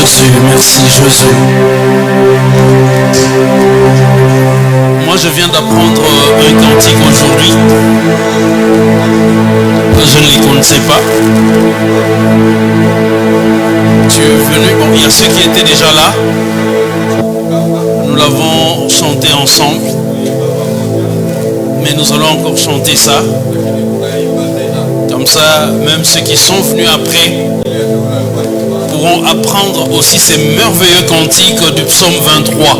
Jésus, merci Jésus. Moi je viens d'apprendre un cantique aujourd'hui. Je ne les connaissais pas. Tu es venu, bon, il y a ceux qui étaient déjà là. Nous l'avons chanté ensemble. Mais nous allons encore chanter ça. Comme ça, même ceux qui sont venus après pourront apprendre aussi ces merveilleux cantiques du psaume 23.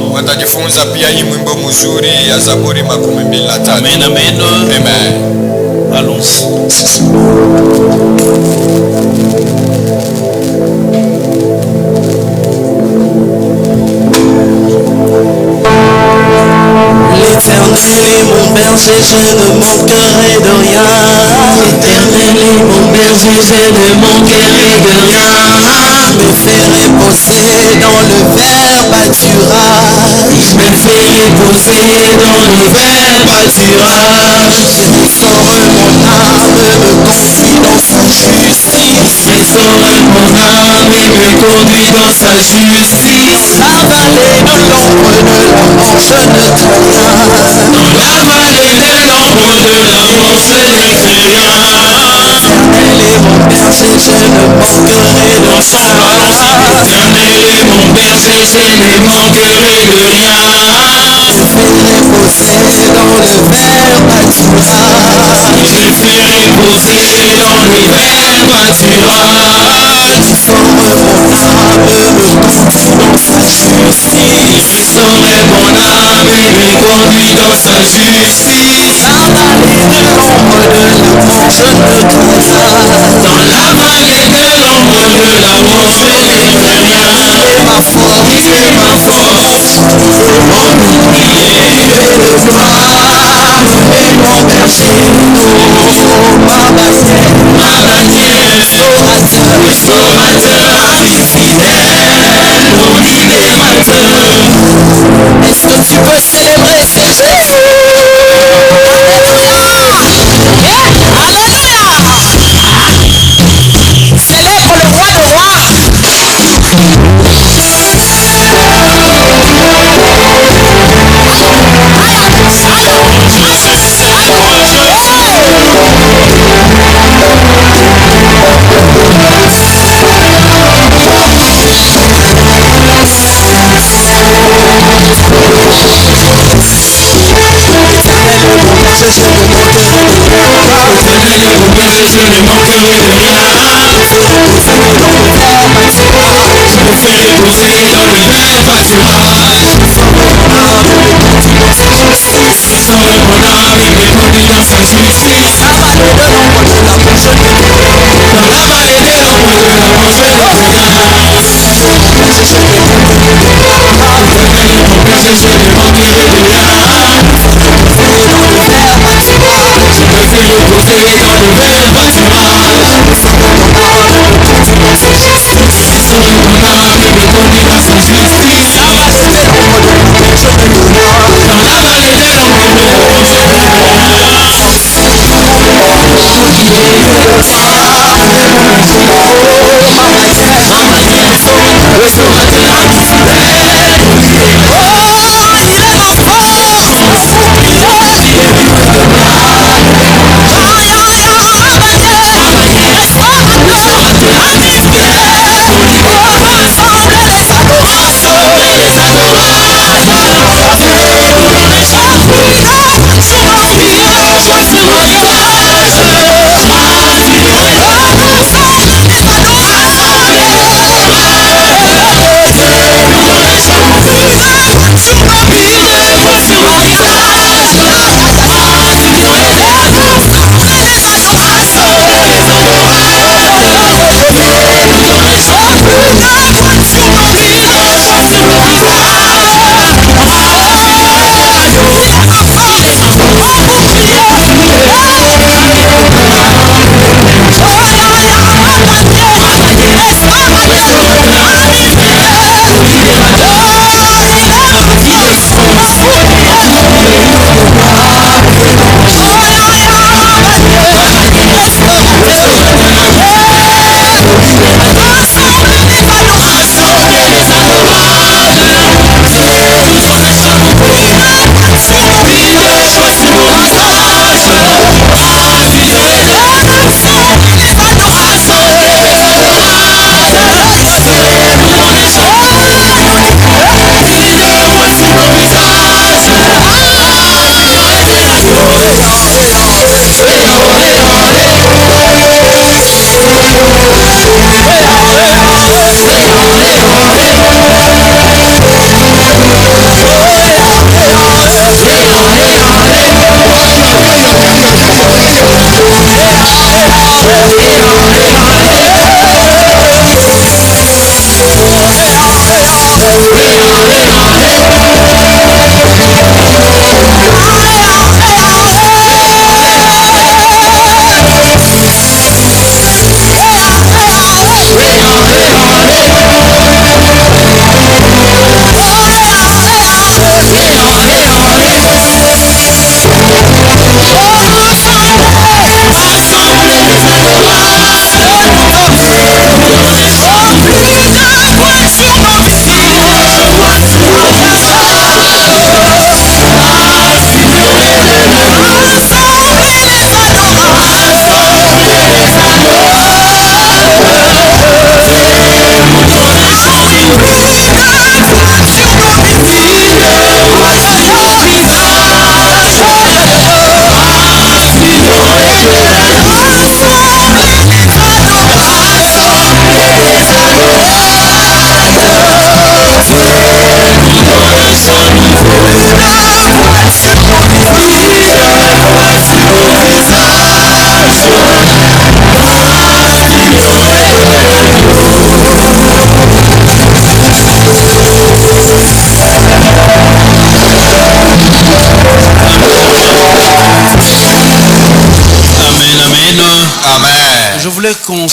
Amen, amen. Amen. Allons-y. L'Éternel est mon berger, je ne manquerai de rien. L'Éternel est mon berger, je ne manquerai de rien. Me fait reposer dans le vert pâturage. Me fait reposer dans le vert pâturage. Restaure mon âme, me conduit dans sa justice. Restaure mon âme et me conduit dans sa justice. La vallée de l'ombre de la mort, je ne crains rien. Dans la vallée de l'ombre de la mort, je ne crains rien. L'Éternel est mon berger, je ne manquerai de rien. L'Éternel est mon berger, je ne manquerai de rien. Me fait reposer dans le vert pâturage. Me fait reposer dans le vert pâturage. Restaure mon âme, me conduit dans sa justice. Restaure mon âme et me conduit dans sa justice. La vallée de l'ombre de la mort, je ne crains rien. Dans la vallée de l'ombre de la mort, je ne crains rien. Il est ma force, il est ma force. C'est mon bouclier de gloire. Et mon berger, ma bannière, restaurateur, ami fidèle, mon libérateur. Est-ce que tu peux célébrer ce Jésus? Alléluia! Célèbre le roi de rois. Je ne manquerai de rien. Je me fais reposer dans le vert pâturage. Restaure mon âme et me conduit dans sa justice. Dans la vallée de l'ombre de la mort, je ne crains rien. Dans la vallée de l'ombre de la mort, je ne crains rien. L'Éternel est mon berger, je ne manquerai de rien. Dans le vert pâturage, je me fais reposer dans le vert pâturage. Restaure mon âme et me conduit dans sa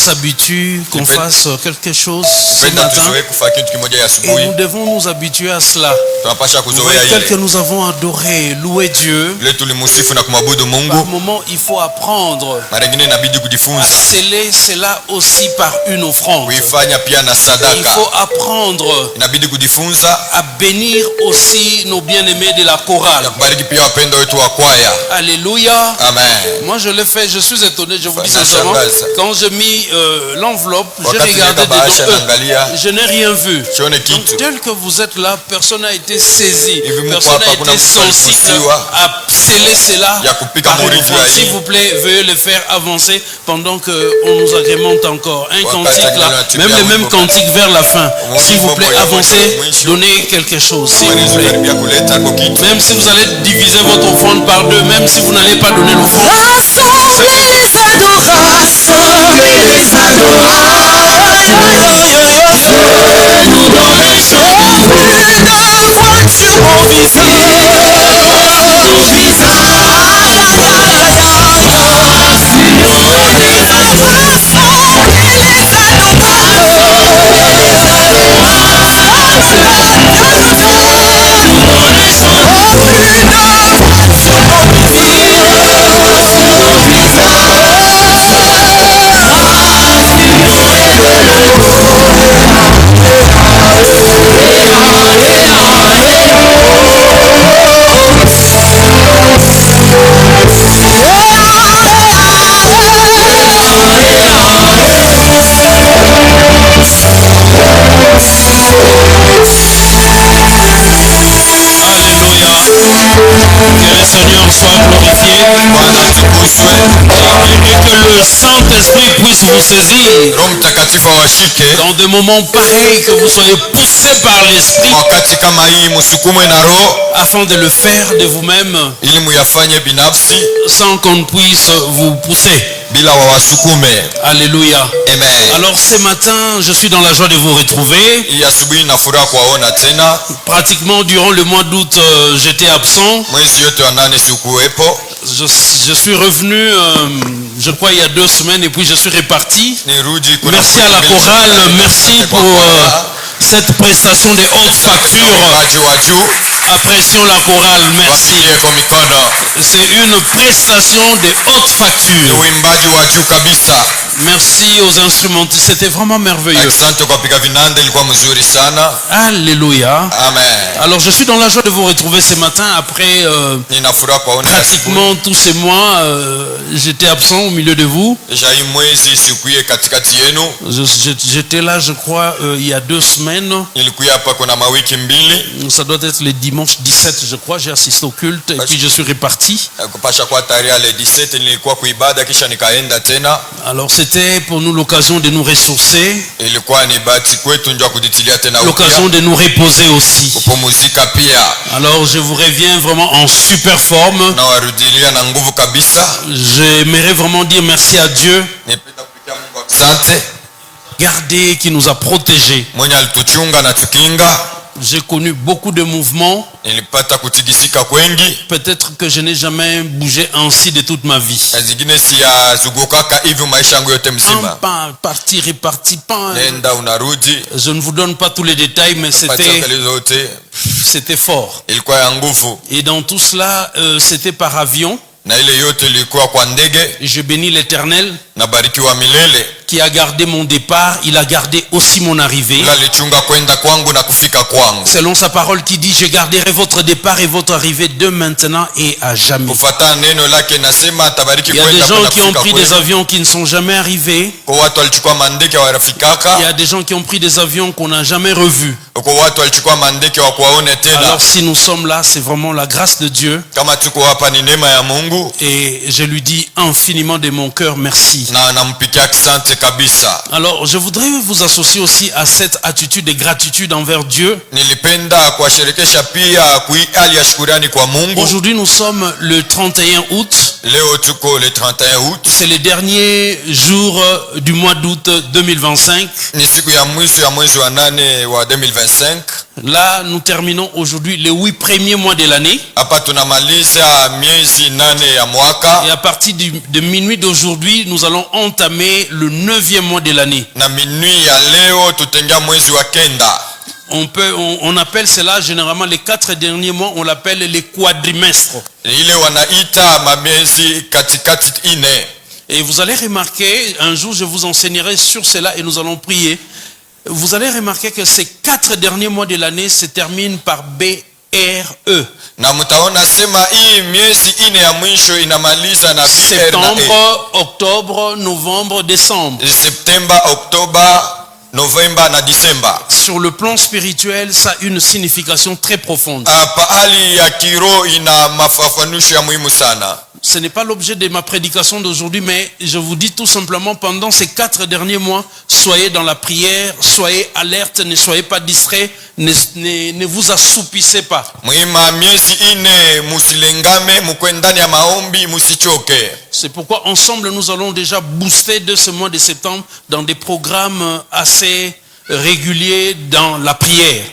s'habitue qu'on fasse quelque chose ce Penda matin. tuzoe kufa kitu kimoja ya Et asubuhi. nous devons nous habituer à cela. Tunapasha Vous kuzoea voyez, tel que ile. nous avons adoré, loué Dieu, Ile tulimusifu na kumwabudu par Mungu. moment il faut apprendre Mara nyingine inabidi à kujifunza sceller cela aussi par une offrande. kuifanya pia na Il sadaka. faut apprendre Inabidi kujifunza à bénir aussi nos bien-aimés de la chorale. ya kubariki pia wapendwa wetu wa kwaya. Alléluia. Amen. Moi je l'ai fait, je suis étonné, je vous dis Ça sincèrement. shangaza. Quand j'ai mis l'enveloppe, j'ai Wakati regardé nileta bahasha dedans, naangalia, je n'ai rien vu. sione Donc, kitu. tel que vous êtes là, personne n'a été saisi, Hivi mko personne hapa, n'a kuna été mtu sensible alikusiwa à sceller cela. ya kupika par une murithi offrande. ya hii. S'il vous plaît, veuillez le faire avancer pendant qu'on nous agrémente encore. Un Wakati cantique là, nileta même les wimbo mêmes kwa- cantiques vers la fin. S'il vous plaît, wimbo kwa avancez, mwisho. donnez quelque chose, s'il vous Malizo plaît. karibia kuleta kwa kitu. Même si vous allez diviser votre offrande par deux, même si vous n'allez pas donner l'offrande. Rassemblez les adorateurs, rassemblez les adorateurs. Nous dans les champs, plus de voix sur mon visage. Mon visage, Seigneur est les rassemblez les Que le Seigneur soit glorifié Bwana atukuzwe. et que le Saint-Esprit puisse vous saisir Roho Mtakatifu awashike. dans des moments pareils, que vous soyez poussés par l'Esprit Wakati kama hii msukumwe na Roho afin de le faire de vous-même ili muyafanye binafsi sans qu'on puisse vous pousser. bila wawasukume. Alléluia. Amen. Alors ce matin, je suis dans la joie de vous retrouver. Hii asubuhi na furaha kuwaona tena. Pratiquement durant le mois d'août, j'étais absent. Mwezi yote wa nane sikuwepo. Je suis revenu, je crois, il y a 2 semaines et puis je suis reparti. Nirudi kuna Merci à la chorale, merci pour cette prestation de haute facture. waji wa juu. Apprécions la chorale, merci. Wapigie kwa mikono. C'est une prestation de haute Ni facture. uimbaji wa juu kabisa. Merci aux instrumentistes, c'était vraiment merveilleux. Asante kwa piga vinanda, ilikuwa mzuri sana. Alléluia. Amen. Alors je suis dans la joie de vous retrouver ce matin après Nina furaha kuwaona asubuhi. pratiquement tous ces mois. J'étais absent au milieu de vous. Deja hii mwezi sikuye katikati yenu. J'étais là, je crois, il y a 2 semaines. Nilikuya hapa kuna mawiki mbili. Ça doit être le dimanche 17, je crois. J'ai assisté au culte et puis je suis reparti. Kupasha kwa tarehe le 17 nilikuwa kuibada kisha nikaenda tena. Alors c'était pour nous l'occasion de nous ressourcer, Ilikuwa ni bahati kwetu ndio kujitilia tena l'occasion upya. de nous reposer aussi. Kupumzika pia. Alors je vous reviens vraiment en super forme. Na warudilia na nguvu kabisa. J'aimerais vraiment dire merci à Dieu, Nipenda kupikia Mungu asante. gardé, qui nous a protégés. Mwenye alituchunga na tukinga. J'ai connu beaucoup de mouvements. Nilipata kutigisika kwengi. Peut-être que je n'ai jamais bougé ainsi de toute ma vie. Na zingine siyazungukaka hivyo maisha yangu yote mzima. Pas parti, reparti, pas. Nenda unarudi. Je ne vous donne pas tous les détails, mais Patikali zote c'était fort. ilikuwa ya nguvu. Et dans tout cela, c'était par avion. Na ile yote ilikuwa kwa ndege. Et je bénis l'Éternel Na barikiwa milele. qui a gardé mon départ. Il a gardé aussi mon arrivée. Ila alichunga kwenda kwangu na kufika kwangu. Selon sa parole qui dit, je garderai votre départ et votre arrivée de maintenant et à jamais. Kufuatana neno lake nasema atabariki Il y a des kwenda gens na qui ont kufika pris des kwetu. avions qui ne sont jamais arrivés. Kwa watu walichukua mandeke warafikaka. Il y a des gens qui ont pris des avions qu'on n'a jamais revus. Kwa watu walichukua mandeke wa kuwaone tena. Alors si nous sommes là, c'est vraiment la grâce de Dieu. Kama tuko hapa ni neema ya Mungu. Et je lui dis infiniment de mon cœur merci. Na nampikia asante kabisa. Alors je voudrais vous associer aussi à cette attitude de gratitude envers Dieu. Nilipenda kuwashirikisha pia hali ya shukrani kwa Mungu. Aujourd'hui nous sommes le 31 août. Leo tuko le 31 août. C'est le dernier jour du mois d'août 2025. Ni siku ya mwisho ya mwezi wa 8 wa 2025. Là, nous terminons aujourd'hui les 8 premiers mois de l'année. Hapa tunamaliza miezi 8 ya mwaka. Et à partir de minuit d'aujourd'hui, nous allons entamer le 9e mois de l'année. Na minuit ya leo tutengia mwezi wa 9. On appelle cela généralement les 4 derniers mois, on l'appelle les quadrimestres. Ile wanaita mamiezi katikati ine. Et vous allez remarquer, un jour je vous enseignerai sur cela et nous allons prier. Vous allez remarquer que ces 4 derniers mois de l'année se terminent par BRE. Na mtaona sema hii miezi ine ya mwisho inamaliza na Septembre, octobre, novembre, décembre. Septemba, Oktoba, Novemba na Disemba. Sur le plan spirituel, ça a une signification très profonde. Pahali ya kiro ina mafafanusho ya muhimu sana. Ce n'est pas l'objet de ma prédication d'aujourd'hui, mais je vous dis tout simplement, pendant ces 4 derniers mois, soyez dans la prière, soyez alerte, ne soyez pas distraits, ne vous assoupissez pas. Muhima miezi ine musilengame, mukwe ndani ya maombi, musichoke. C'est pourquoi ensemble nous allons déjà booster de ce mois de septembre dans des programmes assez réguliers dans la prière.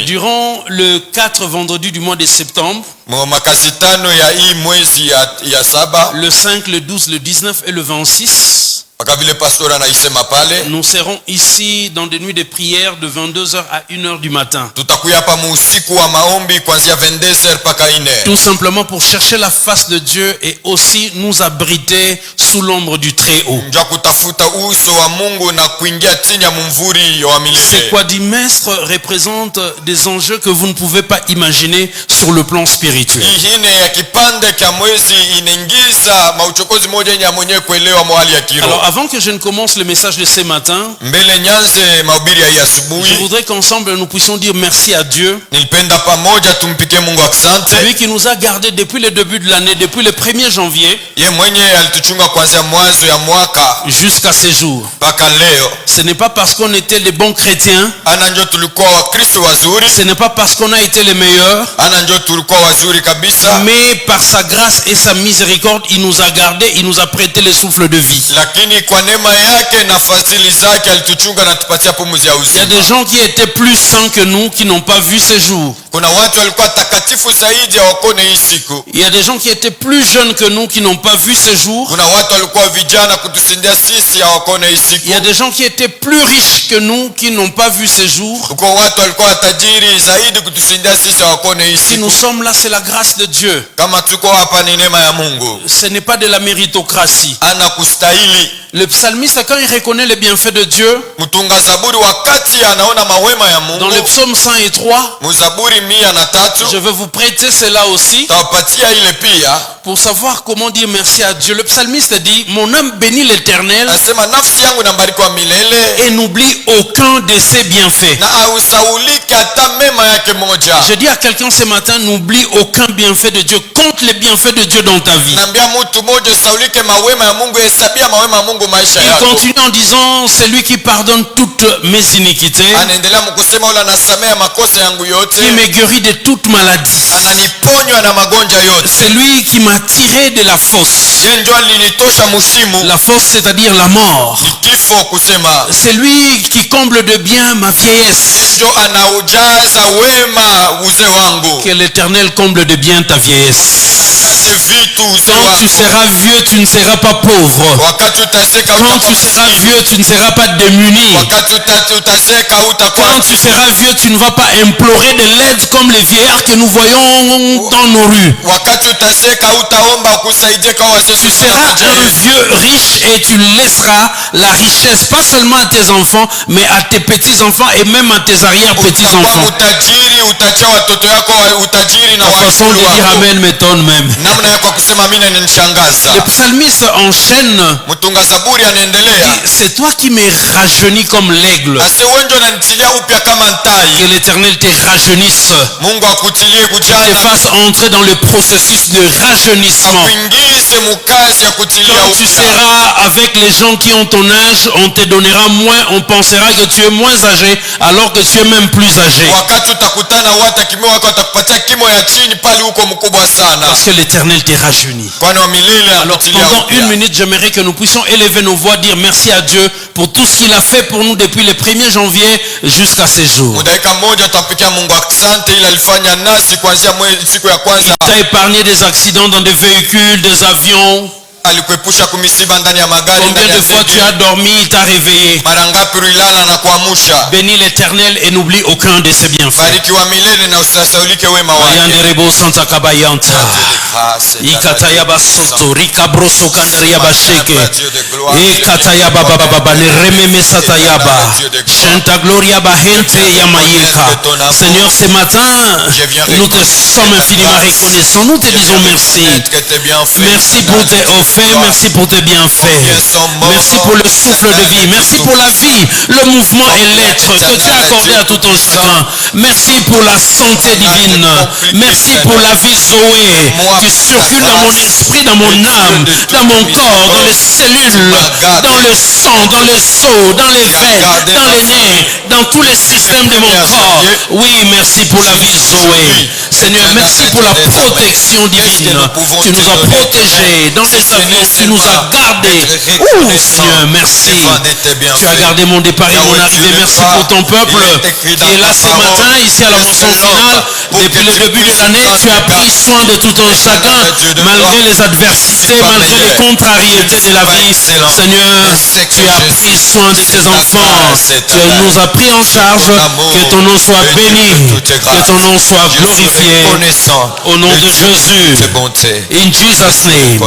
Durant le 4 vendredi du mois de septembre, le 5, le 12, le 19 et le 26, nous serons ici dans des nuits de prière de 22h à 1h du matin. Tout simplement pour chercher la face de Dieu et aussi nous abriter sous l'ombre du Très-Haut. Ces quadrimestres représentent des enjeux que vous ne pouvez pas imaginer sur le plan spirituel. Alors avant que je ne commence le message de ce matin, je voudrais qu'ensemble nous puissions dire merci à Dieu. Lui qui nous a gardés depuis le début de l'année, depuis le 1er janvier jusqu'à ce jour. Ce n'est pas parce qu'on était les bons chrétiens, ce n'est pas parce qu'on a été les meilleurs, mais par sa grâce et sa miséricorde, il nous a gardés, il nous a prêté le souffle de vie. Il y a des gens qui étaient plus saints que nous qui n'ont pas vu ces jours. Il y a des gens qui étaient plus jeunes que nous qui n'ont pas vu ces jours. Il y a des gens qui étaient plus riches que nous qui n'ont pas vu ces jours. Si nous sommes là, c'est la grâce de Dieu. Ce n'est pas de la méritocratie. Le psalmiste, quand il reconnaît les bienfaits de Dieu, dans le psaume 103, je vais vous prêter cela aussi pour savoir comment dire merci à Dieu. Le psalmiste dit: mon âme bénit l'Éternel et n'oublie aucun de ses bienfaits. Je dis à quelqu'un ce matin: n'oublie aucun bienfait de Dieu. Compte les bienfaits de Dieu dans ta vie. Il continue en disant: c'est lui qui pardonne toutes mes iniquités, qui me guérit de toute maladie. C'est lui qui m'a tiré de la fosse. La fosse, c'est-à-dire la mort. C'est lui qui comble de bien ma vieillesse. Que l'Éternel comble de bien ta vieillesse. Quand tu seras vieux, tu ne seras pas pauvre. Quand tu seras vieux, tu ne seras pas démuni. Quand tu seras vieux, tu ne vas pas implorer de l'aide comme les vieillards que nous voyons dans nos rues. Tu seras un vieux riche et tu laisseras la richesse pas seulement à tes enfants, mais à tes petits-enfants et même à tes arrière-petits-enfants. La façon de dire Amen m'étonne même. Le psalmiste enchaîne. C'est toi qui me rajeunis comme l'aigle. Que l'Éternel te rajeunisse. Te fasse entrer dans le processus de rajeunissement. Quand tu seras avec les gens qui ont ton âge, on te donnera moins, on pensera que tu es moins âgé alors que tu es même plus âgé. Parce que l'Éternel te rajeunit. Alors pendant une minute, j'aimerais que nous puissions élever nos voix, dire merci à Dieu pour tout ce qu'il a fait pour nous depuis le 1er janvier jusqu'à ces jours. Il t'a épargné des accidents dans des véhicules, des avions. Combien de fois tu as dormi, il t'a réveillé. Bénis l'Éternel et n'oublie aucun de ses bienfaits. Seigneur, ce matin, nous te sommes infiniment reconnaissants. Nous te disons merci. Merci pour tes offres, merci pour tes bienfaits. Merci pour le souffle de vie. Merci pour la vie, le mouvement et l'être que tu as accordé à tout ton chacun. Merci pour la santé divine. Merci pour la vie Zoé qui circule dans mon esprit, dans mon âme, dans mon corps, dans les cellules, dans le sang, dans les os, dans les veines, dans les nerfs, dans tous les systèmes de mon corps. Oui, merci pour la vie Zoé. Seigneur, merci pour la protection divine. Tu nous as protégés dans les avions, tu nous as gardés. Oh Seigneur, merci. Tu as gardé mon départ et mon arrivée. Merci pour ton peuple qui est là ce matin, ici à la moisson finale. Depuis le début de l'année, tu as pris soin de tout un chacun, malgré les adversités, malgré les contrariétés de la vie. Seigneur, tu as pris soin de tes enfants. Tu nous as pris en charge. Que ton nom soit béni. Que ton nom soit glorifié. Au nom de Jésus. In Jesus' name.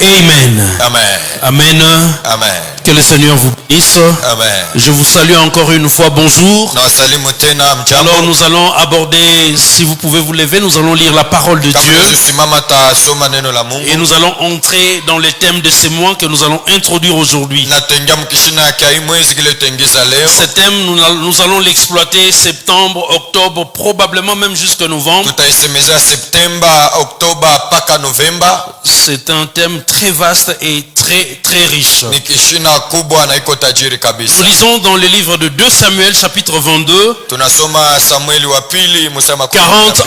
Amen. Amen. Amen. Que le Seigneur vous bénisse. Amen. Je vous salue encore une fois. Bonjour. Alors nous allons aborder, si vous pouvez vous lever, nous allons lire la parole de Dieu. Et nous allons entrer dans les thèmes de ce mois que nous allons introduire aujourd'hui. Ce thème, nous allons l'exploiter septembre, octobre, probablement même jusqu'à novembre. C'est un thème très vaste et très riche. Nous lisons dans le livre de 2 Samuel chapitre 22 40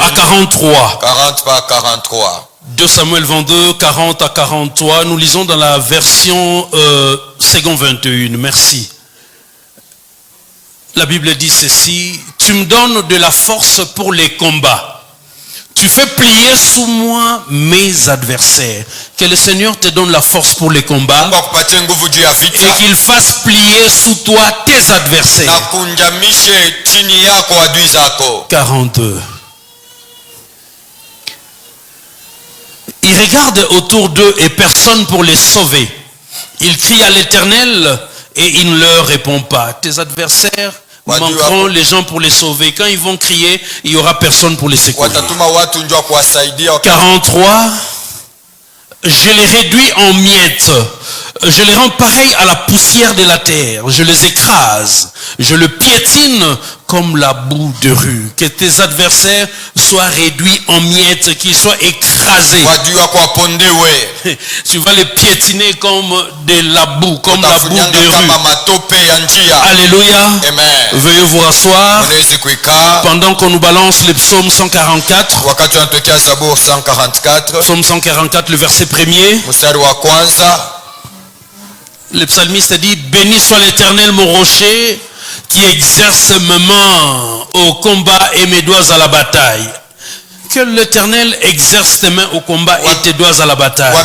à 43. 2 Samuel 22 40 à 43. Nous lisons dans la version second 21. Merci. La Bible dit ceci: tu me donnes de la force pour les combats. Tu fais plier sous moi mes adversaires. Que le Seigneur te donne la force pour les combats et qu'il fasse plier sous toi tes adversaires. 42. Ils regardent autour d'eux et personne pour les sauver. Ils crient à l'Éternel et il ne leur répond pas. Tes adversaires manqueront les gens pour les sauver. Quand ils vont crier, il n'y aura personne pour les secourir. 43. Je les réduis en miettes. Je les rends pareils à la poussière de la terre. Je les écrase. Je le piétine comme la boue de rue. Que tes adversaires soient réduits en miettes, qu'ils soient écrasés. Tu vas les piétiner comme de la boue, comme la boue de rue. Alléluia. Amen. Veuillez vous rasseoir pendant qu'on nous balance le psaume 144. Psaume 144, le verset 1er. Le psalmiste dit: béni soit l'Éternel mon rocher, qui exerce mes mains au combat et mes doigts à la bataille. Que l'Éternel exerce tes mains au combat et tes doigts à la bataille.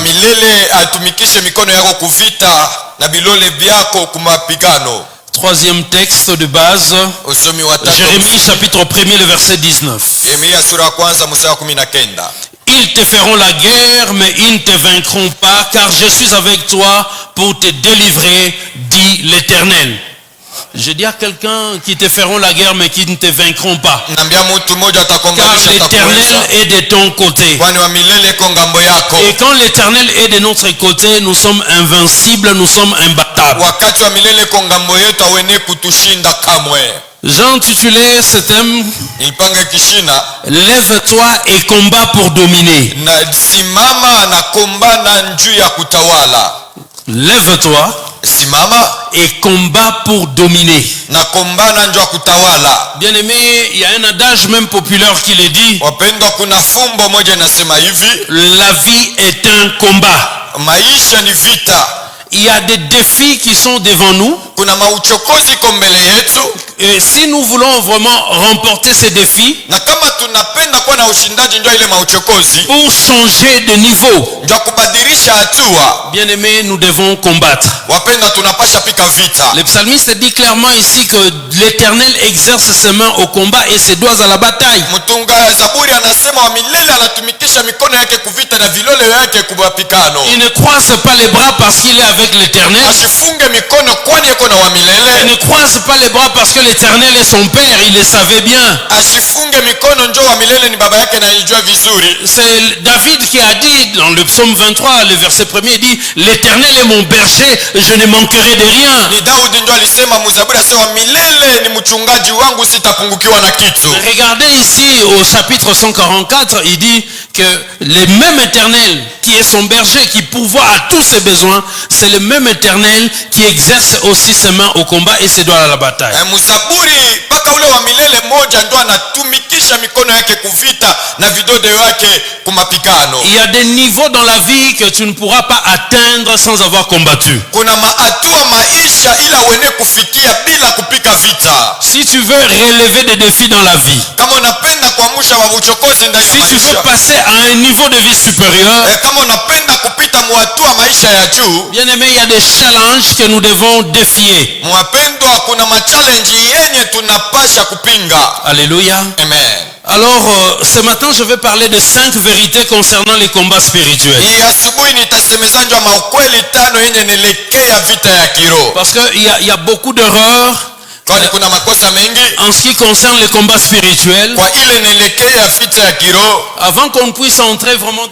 Troisième texte de base, Jérémie chapitre 1er, le verset 19. Ils te feront la guerre, mais ils ne te vaincront pas, car je suis avec toi pour te délivrer, dit l'Éternel. Je dis à quelqu'un qui te feront la guerre mais qui ne te vaincront pas. Naambia mtu mmoja Car atakombanisha l'Éternel atakuweza, est de ton côté. kwani wa milele iko ngambo yako. Et quand l'Éternel est de notre côté, nous sommes invincibles, nous sommes imbattables. Wakati wa milele iko ngambo yetu hawene kutushinda kamwe. J'ai intitulé ce thème Nilipanga kishina Lève-toi et combat pour dominer. na simama na kombana njuu ya kutawala. Lève-toi Simama et combat pour dominer. na kombana njuu ya kutawala. Bien aimé, il y a un adage même populaire qui le dit. Wapendwa, kuna fumbo moja inasema hivi, La vie est un combat. maisha ni vita. Il y a des défis qui sont devant nous. Kuna mauchokozi ko mbele yetu, Et si nous voulons vraiment remporter ces défis, na kama tunapenda kuwa na ushindaji njoo ile mauchokozi, pour changer de niveau, njoo kubadilisha hatua, bien aimé, nous devons combattre. wapendwa, tunapasha pika vita. Le psalmiste dit clairement ici que l'Éternel exerce ses mains au combat et ses doigts à la bataille. Mtunga Zaburi anasema wa milele anatumikisha mikono yake kuvita na vilole yake kumapigano. Il ne croise pas les bras parce qu'il est avec l'Éternel. Asifunge mikono kwani yuko na wa Il milele. ne croise pas les bras parce que l'Éternel est son Père. Il le savait bien. Asifunge mikono njoo wa milele ni baba yake na alijua vizuri. C'est David qui a dit dans le psaume 23, le verset 1er, il dit l'Éternel est mon berger, je ne manquerai de rien. Ni Daudi njoo alisema mzaburi asema wa milele ni mchungaji wangu sitapungukiwa na kitu. Regardez ici au chapitre 144, il dit que le même Éternel qui est son berger, qui pourvoit à tous ses besoins, c'est le même Éternel qui exerce aussi ses mains au combat et ses doigts à la bataille. Mzaburi mpaka ule wa milele moja ndo anatumikisha mikono yake kuvita na vidole yake kumapigano. Il y a des niveaux dans la vie que tu ne pourras pas atteindre sans avoir combattu. Kuna maatua maisha ila uene kufikia bila kupika vita. Si tu veux relever des défis dans la vie, Kama unapenda kuamsha wa uchokozi ndani ya si tu veux maisha, passer à un niveau de vie supérieur, kama unapenda kupita mwatua maisha ya juu, bien aimé, il y a des challenges que nous devons défier. mwapendwa, kuna machallenge yenye tunapasha kupinga. Alléluia. Amen. Alors, ce matin, je vais parler de 5 vérités concernant les combats spirituels. Hii asubuhi nitasemeza njoo maukweli tano yenye nelekea vita ya kiroho. Parce qu'il y a beaucoup d'erreurs Kwani kuna makosa mengi en ce qui concerne les combats spirituels. kwa ile nelekea vita ya kiroho. Avant qu'on puisse entrer vraiment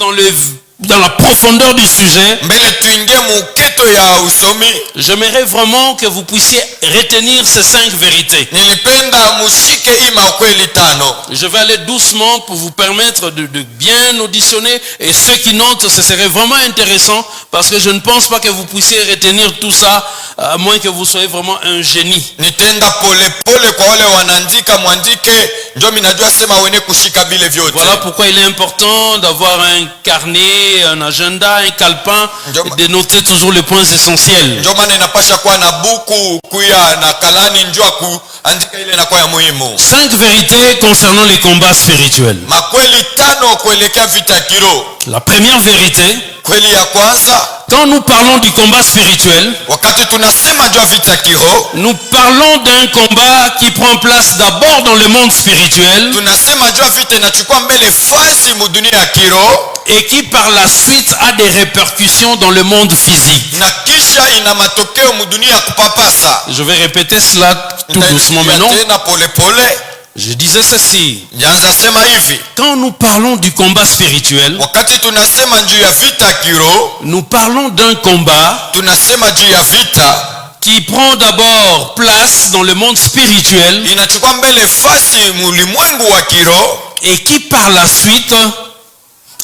dans la profondeur du sujet, Mbele tuingie muketo ya usomi, j'aimerais vraiment que vous puissiez retenir ces 5 vérités. nilipenda mushike hii maukweli tano. Je vais aller doucement pour vous permettre de bien auditionner, et ceux qui notent, ce serait vraiment intéressant parce que je ne pense pas que vous puissiez retenir tout ça à moins que vous soyez vraiment un génie. Nitenda pole pole kwa wale wanaandika, mwandike ndio mimi najua sema wene kushika vile vyote. Voilà pourquoi il est important d'avoir un carnet, un agenda, un calepin, et de noter toujours les points essentiels. Ndio maana inapasha kuwa na buku kuya na kalani njoo kuandika ile inakuwa ya muhimu. 5 vérités concernant les combats spirituels. Makweli tano kuelekea vita kiroho. La première vérité, Kweli ya kwanza, quand nous parlons du combat spirituel, wakati tunasema juu ya vita kiroho, nous parlons d'un combat qui prend place d'abord dans le monde spirituel tunasema juu ya vita inachukua mbele fasi mu dunia ya kiroho et qui par la suite a des répercussions dans le monde physique. na kisha ina matokeo mu dunia ya kupapasa. Je vais répéter cela tout doucement maintenant. Tena pole pole. Je disais ceci. Nyanza sema hivi, Quand nous parlons du combat spirituel, wakati tunasema juu ya vita kiroho, nous parlons d'un combat tunasema juu ya vita qui prend d'abord place dans le monde spirituel inachukua mbele fasi mulimwengu wa kiroho et qui par la suite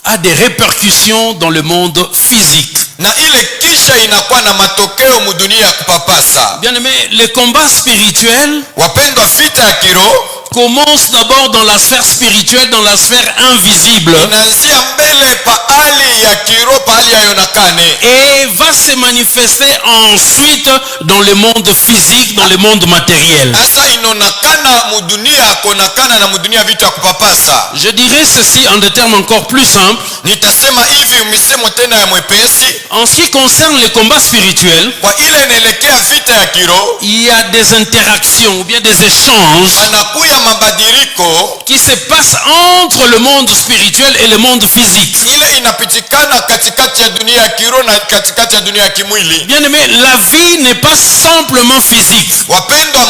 a des répercussions dans le monde physique. na ile kisha inakuwa na matokeo mu dunia ya kupapasa. Bien aimé, le combat spirituel Wapendwa, vita ya kiroho commence d'abord dans la sphère spirituelle, dans la sphère invisible, inaanzia mbele paali ya kiroho, paali ya yonakane, et va se manifester ensuite dans le monde physique, dans le monde matériel. asa inonakana mu dunia konakana na mu dunia vitu ya kupapasa. Je dirais ceci en des termes encore plus simples. Nitasema hivi misemo tena ya mwepesi, En ce qui concerne les combats spirituels, kwa ile inaelekea vita ya kiroho il y a des interactions ou bien des échanges panakuya mabadiliko qui se passent entre le monde spirituel et le monde physique. ile inapitikana katikati ya dunia ya kiroho na katikati ya dunia ya kimwili. Bien aimé, la vie n'est pas simplement physique. Wapendwa,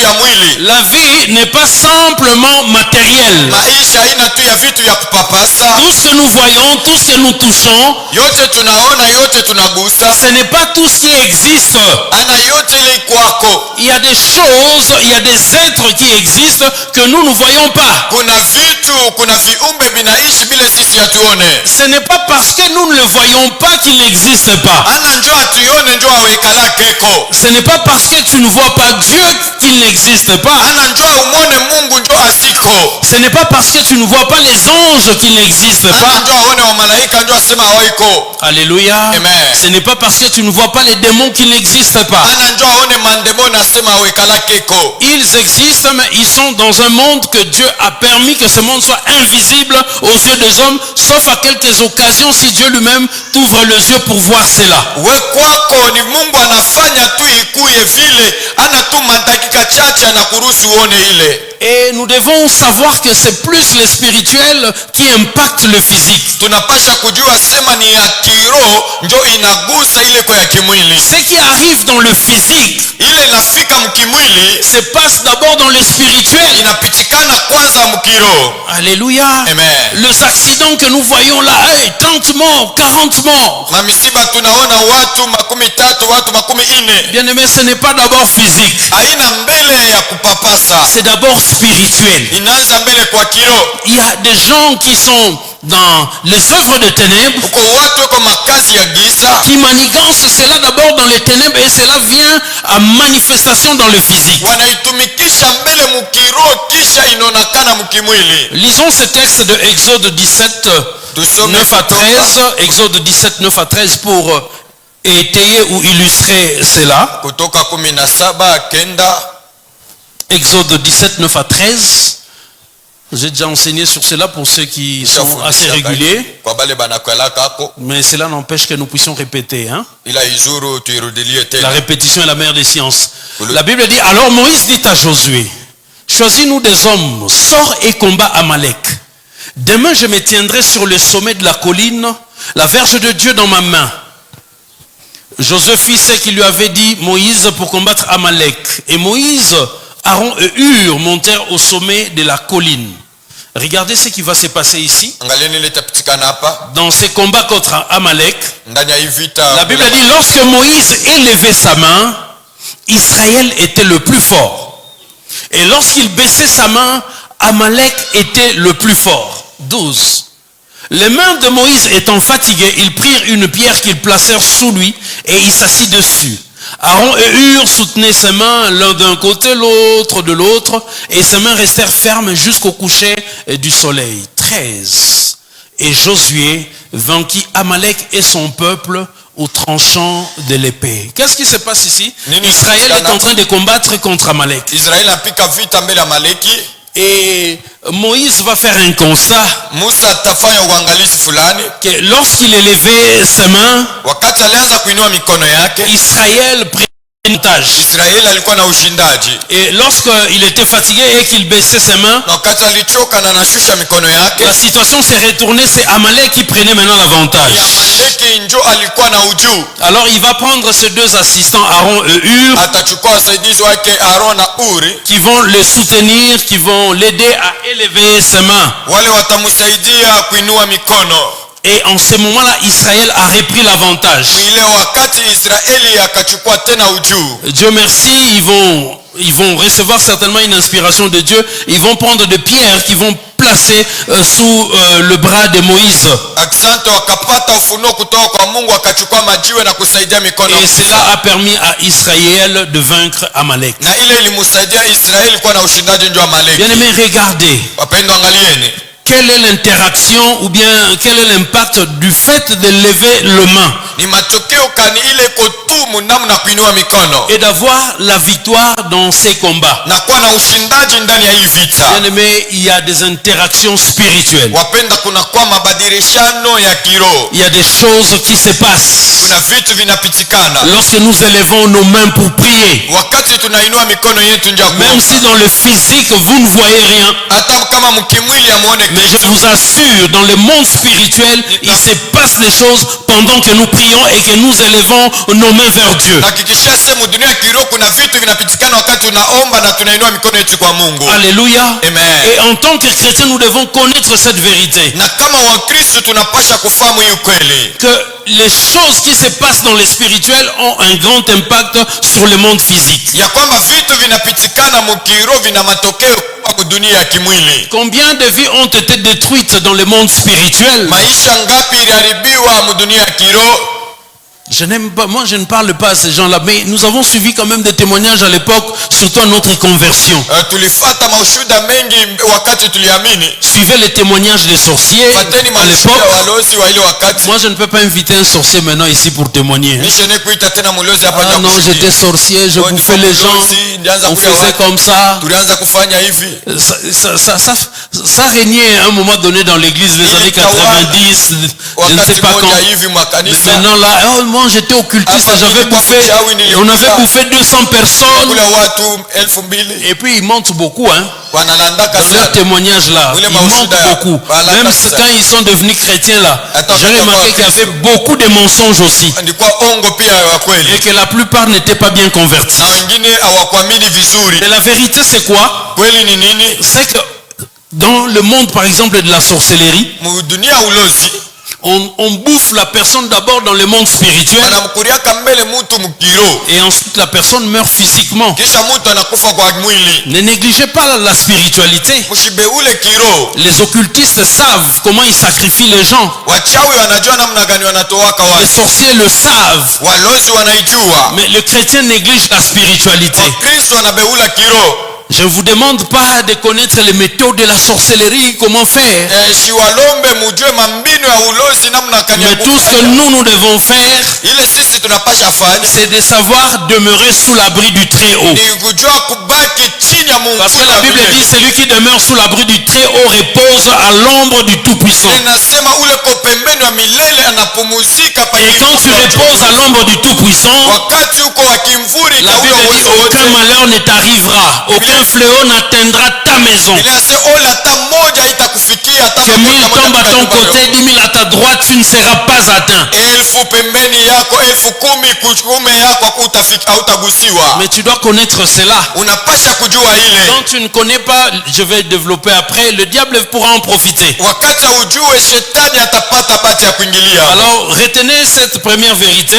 ya mwili. La vie n'est pas simplement matérielle. Maisha haina tu ya vitu ya kupapasa. Tout ce que nous voyons, tout ce que nous touchons, Yote tunaona, yote tunagusa. ce n'est pas tout ce qui existe. Ana yote ile kwako. Il y a des choses, il y a des êtres qui existent que nous ne voyons pas. Kuna vitu, kuna viumbe vinaishi bila sisi hatuone. Ce n'est pas parce que nous ne le voyons pas qu'il n'existe pas. Ana njoo atuione njoo awekala keko. Ce n'est pas parce que tu ne vois pas Dieu qu'il n'existe pas. Ana njoo umone Mungu njoo asiko. Ce n'est pas parce que tu ne vois pas les anges qu'il n'existe Ana pas. njoo aone wa malaika njoo asema hawaiko. Alléluia. Amen. Ce n'est pas parce que tu ne vois pas les démons qu'ils n'existent pas. Ana njoo aone mandemoni asema awekala keko. Ils existent, mais ils sont dans un monde que Dieu a permis que ce monde soit invisible aux yeux des hommes, sauf à quelques occasions si Dieu lui-même t'ouvre les yeux pour voir cela. We kwako ni Mungu anafanya tu ikuye vile, anatuma dakika chache anakuruhusu uone ile. Et nous devons savoir que c'est plus le spirituel qui impacte le physique. Tunapasha kujua sema ni ya kiroho njo inagusa ile kwa ya kimwili. Ce qui arrive dans le physique Ile inafika mkimwili se passe d'abord dans le spirituel. inapitikana kwanza mkiroho. Alléluia. Amen. Les accidents que nous voyons là, 30 morts, 40 morts. Mamisiba tunaona watu 13, watu 14. Bien aimé, ce n'est pas d'abord physique. Haina mbele ya kupapasa. C'est d'abord spirituel. Inaanza mbele kwa kiroho. Il y a des gens qui sont dans les œuvres de ténèbres, Uko watu uko makazi ya giza. qui manigancent cela d'abord dans les ténèbres et cela vient à manifestation dans le physique. Wanaitumikisha mbele mukiroho kisha inaonekana mkimwili. Lisons ce texte de Exode 17, 9 à 13. Exode 17, 9 à 13 pour étayer ou illustrer cela. Kutoka 17:9. Exode 17, 9 à 13. J'ai déjà enseigné sur cela pour ceux qui sont assez réguliers. Kwa bale banakwela kako. Mais cela n'empêche que nous puissions répéter. Hein? Ila izuru tuirudilie La tena. répétition est la mère des sciences. La Bible dit, alors Moïse dit à Josué, choisis-nous des hommes, sors et combat Amalek. Demain je me tiendrai sur le sommet de la colline, la verge de Dieu dans ma main. Josué fit ce qu'il lui avait dit Moïse pour combattre Amalek. Et Moïse, Aaron et Hur montèrent au sommet de la colline. Regardez ce qui va se passer ici. Angalieni ile tapitikana hapa. Dans ces combats contre Amalek, Ndani ya hii vita. la Bible dit, lorsque Moïse élevait sa main, Israël était le plus fort. Et lorsqu'il baissait sa main, Amalek était le plus fort. 12. Les mains de Moïse étant fatiguées, ils prirent une pierre qu'ils placèrent sous lui et il s'assit dessus. Aaron et Hur soutenaient ses mains l'un d'un côté, l'autre de l'autre, et ses mains restèrent fermes jusqu'au coucher du soleil. 13. Et Josué vainquit Amalek et son peuple au tranchant de l'épée. Qu'est-ce qui se passe ici? Israël est en train de combattre contre Amalek. Israeli apika vita mbele ya Amaleki. Et Moïse va faire un constat Musa atafanya uangalizi fulani. que lorsqu'il élevait ses mains, Wakati alianza kuinua mikono yake, Israël prenait une tâche. Israeli alikuwa na ushindaji. Et lorsqu'il était fatigué et qu'il baissait ses mains, Na wakati alichoka na anashusha mikono yake, la situation s'est retournée, c'est Amalek qui prenait maintenant l'avantage. ya Amaleki njo alikuwa na ujuu. Alors il va prendre ses deux assistants, Aaron et Hur, Atachukua wasaidizi wake Aaron na Uri, qui vont le soutenir, qui vont l'aider à élever ses mains. wale watamsaidia kuinua mikono. Et en ce moment-là, Israël a repris l'avantage. Ile wakati Israeli akachukua tena ujuu. Dieu merci, ils vont recevoir certainement une inspiration de Dieu. Ils vont prendre des pierres qui vont placer sous le bras de Moïse. Asante, wakapata ufunuo kutoka kwa Mungu, akachukua majiwe na kusaidia mikono. Et cela a permis à Israël de vaincre Amalek. Na ile ilimsaidia Israeli kuwa na ushindaji juu ya Amaleki. Bien aimé, regardez. Wapendwa, angalieni. Quelle est l'interaction ou bien quel est l'impact du fait de lever le main Ni matokeo kani ile kotumu namna kuinua mikono et d'avoir la victoire dans ces combats? na kuwa na ushindaji ndani ya hii vita. Bien aimé, il y a des interactions spirituelles. Wapenda, kuna kwa mabadilishano ya kiroho. Il y a des choses qui se passent Kuna vitu vinapitikana lorsque nous élevons nos mains pour prier. wakati tunainua mikono yetu nje ya Même kuomba. si dans le physique vous ne voyez rien, Hata kama mkimwili amuone mais je kitu, vous assure, dans le monde spirituel, il se passe des choses pendant que nous prions. prions et que nous élevons nos mains vers Dieu. Hakikisha sema dunia ya kiroho kuna vitu vinapitikana wakati tunaomba na tunainua mikono yetu kwa Mungu. Alléluia. Amen. Et en tant que chrétiens, nous devons connaître cette vérité. Na kama Wakristo tunapasha kufahamu hii kweli. Que les choses qui se passent dans le spirituel ont un grand impact sur le monde physique. Ya kwamba vitu vinapitikana mkiroho vina matokeo kwa dunia ya kimwili. Combien de vies ont été détruites dans le monde spirituel? Maisha ngapi iliharibiwa mdunia ya kiroho? Je n'aime pas, moi je ne parle pas à ces gens-là, mais nous avons suivi quand même des témoignages à l'époque, surtout à notre conversion. Tulifata maushuda mengi wakati tuliamini. Suivez les témoignages des sorciers à l'époque. Moi je ne peux pas inviter un sorcier maintenant ici pour témoigner. Ah non, j'étais sorcier, je bouffais les gens, on faisait comme ça. Ça régnait à un moment donné dans l'église, les années 90, je ne sais pas quand. Mais maintenant là, oh, moi j'étais occultiste, j'avais bouffé, on avait bouffé 200 personnes. Et puis ils mentent beaucoup, hein. Dans leur témoignage là, ils mentent beaucoup. Même quand ils sont devenus chrétiens là, j'ai remarqué qu'il y avait beaucoup de mensonges aussi. Et que la plupart n'étaient pas bien convertis. Mais la vérité c'est quoi? C'est que dans le monde par exemple de la sorcellerie, on bouffe la personne d'abord dans le monde spirituel et ensuite la personne meurt physiquement. Ne négligez pas la spiritualité. Les occultistes savent comment ils sacrifient les gens. Les sorciers le savent. Mais le chrétien néglige la spiritualité. Je ne vous demande pas de connaître les méthodes de la sorcellerie, comment faire. Mais tout ce que nous devons faire, c'est de savoir demeurer sous l'abri du Très-Haut. Parce que la Bible dit, celui qui demeure sous l'abri du Très-Haut repose à l'ombre du Tout-Puissant. Et quand tu reposes à l'ombre du Tout-Puissant, la Bible dit, aucun malheur ne t'arrivera, aucun fléau n'atteindra ta maison. Que 1000 tombent à ton côté, 10 000 à ta droite, tu ne seras pas atteint. Mais tu dois connaître cela. Quand tu ne connais pas, je vais développer après, le diable pourra en profiter. Alors retenez cette première vérité.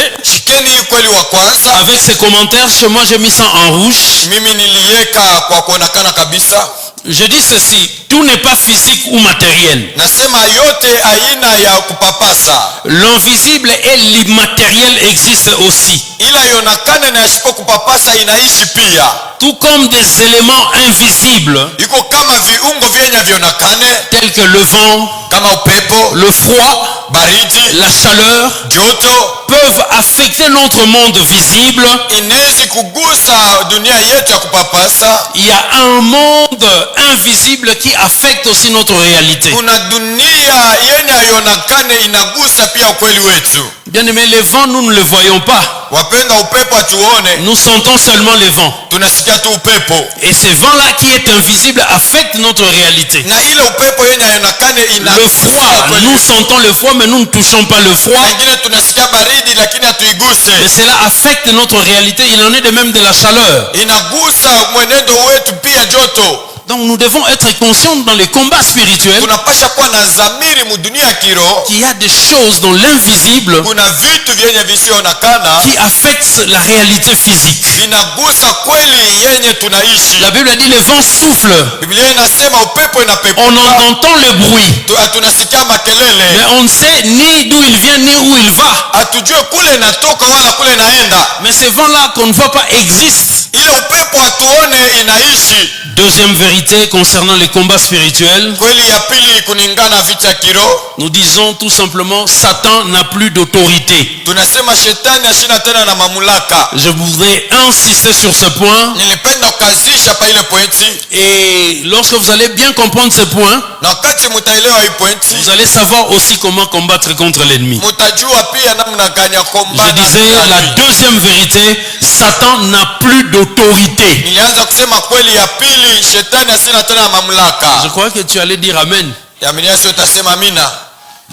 Avec ces commentaires, chez moi j'ai mis ça en rouge. Je dis ceci, tout n'est pas physique ou matériel. L'invisible et l'immatériel existent aussi. Tout comme des éléments invisibles, tels que le vent, le froid, la chaleur, peuvent affecter notre monde visible. Il y a un monde invisible qui affecte aussi notre réalité. Bien aimé, les vents, nous ne le voyons pas. Nous sentons seulement les vents. Et ce vent-là qui est invisible affecte notre réalité. Le froid, nous sentons le froid, mais nous ne touchons pas le froid. Mais cela affecte notre réalité. Il en est de même de la chaleur. Donc nous devons être conscients dans les combats spirituels qu'il y a des choses dans l'invisible qui affectent la réalité physique. La Bible dit le vent souffle. On entend le bruit. Mais on ne sait ni d'où il vient ni où il va. Mais ce vent-là qu'on ne voit pas existe. Deuxième vérité concernant les combats spirituels, nous disons tout simplement Satan n'a plus d'autorité. Je voudrais insister sur ce point. Et lorsque vous allez bien comprendre ce point, vous allez savoir aussi comment combattre contre l'ennemi. Je disais la deuxième vérité, Satan n'a plus d'autorité. Je crois que tu allais dire Amen.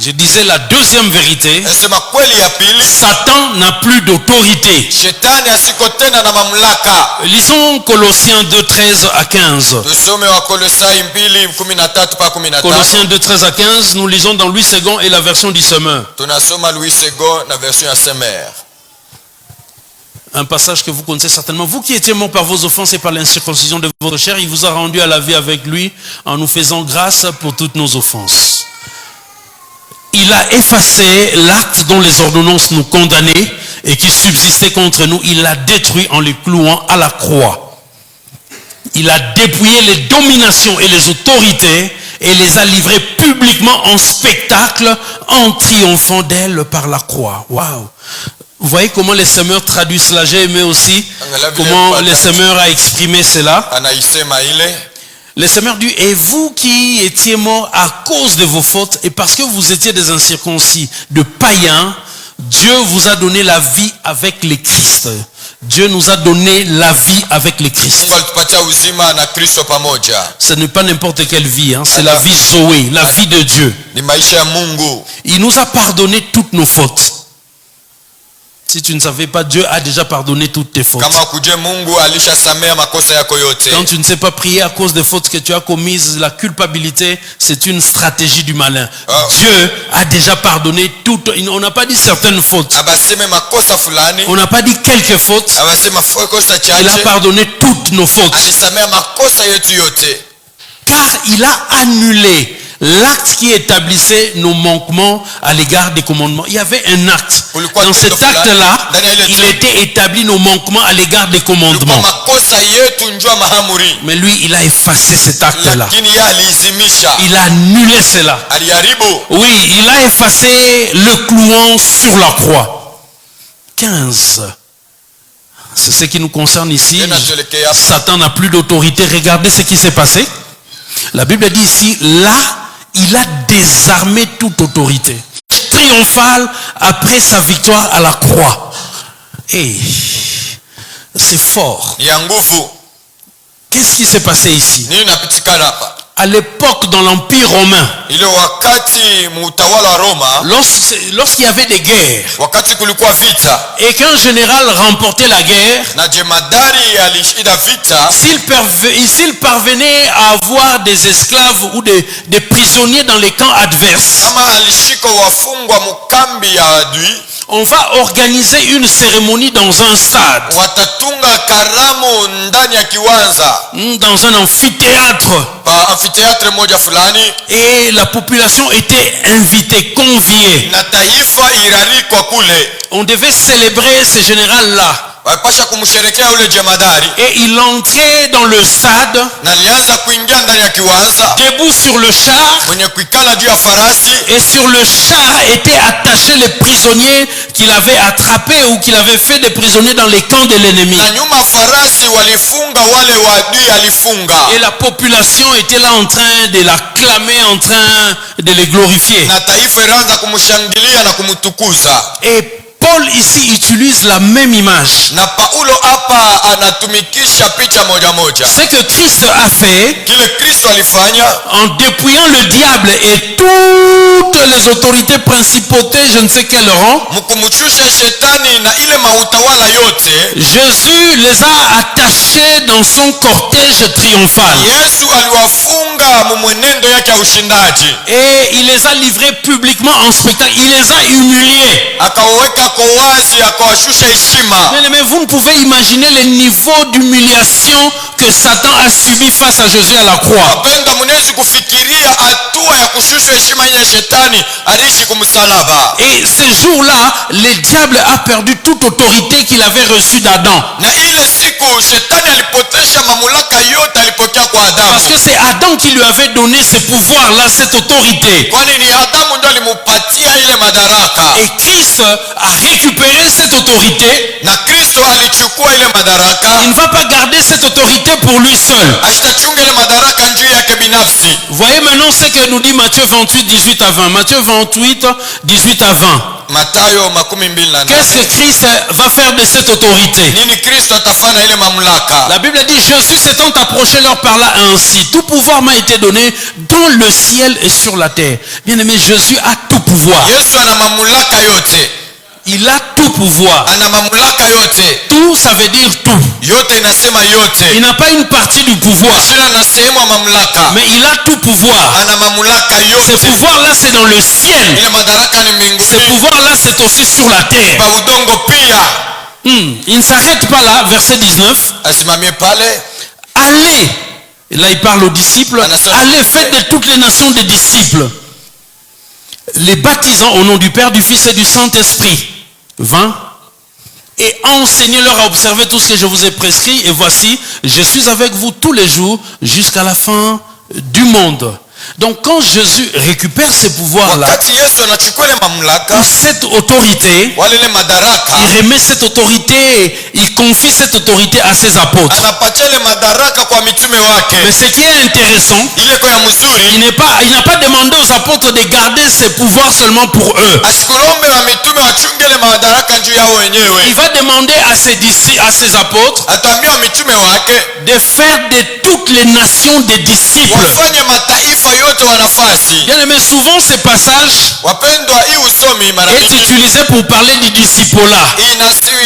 Je disais la deuxième vérité. Nasema kweli ya pili, Satan n'a plus d'autorité. shetani asiko tena na mamlaka. Lisons Colossiens 2, 13 à 15. Tusome wa Kolosai 2:13 pa 15. Colossiens 2, 13 à 15, nous lisons dans Louis II et la version du Semeur. Tunasoma Louis II na version ya Semer. Un passage que vous connaissez certainement. Vous qui étiez morts par vos offenses et par l'incirconcision de votre chair, il vous a rendu à la vie avec lui en nous faisant grâce pour toutes nos offenses. Il a effacé l'acte dont les ordonnances nous condamnaient et qui subsistait contre nous. Il l'a détruit en les clouant à la croix. Il a dépouillé les dominations et les autorités et les a livrées publiquement en spectacle en triomphant d'elles par la croix. Waouh! Vous voyez comment les semeurs traduisent cela. J'ai aimé aussi comment les semeurs a exprimé cela. Les semeurs dit, et vous qui étiez morts à cause de vos fautes et parce que vous étiez des incirconcis, de païens, Dieu vous a donné la vie avec les Christ. Dieu nous a donné la vie avec les Christ. Ce n'est pas n'importe quelle vie, hein. C'est la vie Zoé, la vie de Dieu. Il nous a pardonné toutes nos fautes. Si tu ne savais pas, Dieu a déjà pardonné toutes tes fautes. Quand tu ne sais pas prier à cause des fautes que tu as commises, la culpabilité, c'est une stratégie du malin. Dieu a déjà pardonné toutes. On n'a pas dit certaines fautes. On n'a pas dit quelques fautes. Il a pardonné toutes nos fautes. Car il a annulé l'acte qui établissait nos manquements à l'égard des commandements. Il y avait un acte. Dans cet acte-là, il était établi nos manquements à l'égard des commandements. Mais lui, il a effacé cet acte-là. Il a annulé cela. Oui, il a effacé le clouant sur la croix. 15. C'est ce qui nous concerne ici. Satan n'a plus d'autorité. Regardez ce qui s'est passé. La Bible dit ici, là, il a désarmé toute autorité. Triomphal après sa victoire à la croix. Et c'est fort. Qu'est-ce qui s'est passé ici? À l'époque dans l'Empire romain, lorsqu'il y avait des guerres et qu'un général remportait la guerre, s'il parvenait à avoir des esclaves ou des prisonniers dans les camps adverses, on va organiser une cérémonie dans un stade, dans un amphithéâtre. Et la population était invitée, conviée. On devait célébrer ce général-là. Et il entrait dans le stade, debout sur le char, et sur le char étaient attachés les prisonniers qu'il avait attrapés ou qu'il avait fait des prisonniers dans les camps de l'ennemi. Et la population était là en train de l'acclamer, en train de les glorifier. Et Paul ici utilise la même image. Ce que Christ a fait en dépouillant le diable et toutes les autorités, principautés, je ne sais quel rang, Jésus les a attachés dans son cortège triomphal. Et il les a livrés publiquement en spectacle. Il les a humiliés. Mais vous ne pouvez imaginer le niveau d'humiliation que Satan a subi face à Jésus à la croix. Et ce jour-là, le diable a perdu toute autorité qu'il avait reçue d'Adam. Parce que c'est Adam qui lui avait donné ce pouvoir-là, cette autorité. Et Christ a récupéré cette autorité. Il ne va pas garder cette autorité pour lui seul. Voyez maintenant ce que nous dit Matthieu 28, 18 à 20. Matthieu 28, 18 à 20. Mathayo 28. Qu'est-ce que Christ va faire de cette autorité? Nini Kristo atafanya ile mamlaka? La Bible dit, Jésus s'étant approché leur parla ainsi: tout pouvoir m'a été donné dans le ciel et sur la terre. Bien aimé, Jésus a tout pouvoir. Yesu ana mamlaka yote. Il a tout pouvoir. Ana mamlaka yote. Tout, ça veut dire tout. Yote inasema yote. Il n'a pas une partie du pouvoir, Shina na sehemu ya mamlaka. mais il a tout pouvoir. Ana mamlaka Ce yote. pouvoir-là, c'est dans le ciel. Ile madaraka ni Ce mbinguni. pouvoir-là, c'est aussi sur la terre. Pa udongo pia. Il ne s'arrête pas là, verset 19. Asimamie pale. Allez, et là il parle aux disciples, allez, faites de toutes les nations des disciples, les baptisant au nom du Père, du Fils et du Saint-Esprit. 20. Et enseignez-leur à observer tout ce que je vous ai prescrit. Et voici, je suis avec vous tous les jours jusqu'à la fin du monde. Donc quand Jésus récupère ces pouvoirs-là, Wakati Yesu anachukua ile mamlaka, cette autorité, wale ile madaraka, il remet cette autorité, il confie cette autorité à ses apôtres. anapatia ile madaraka kwa mitume wake. Mais ce qui est intéressant, Ile kwa ya mzuri, il n'a pas demandé aux apôtres de garder ces pouvoirs seulement pour eux. asikulombe wa mitume wachunge ile madaraka juu yao wenyewe. Il va demander à ses apôtres Ataambia mitume wake de faire de toutes les nations des disciples. wafanye mataifa yote wanafasi. Bien aimé, souvent ces passages Wapendwa, hii usomi mara est nyingi utilisé pour parler du discipolat.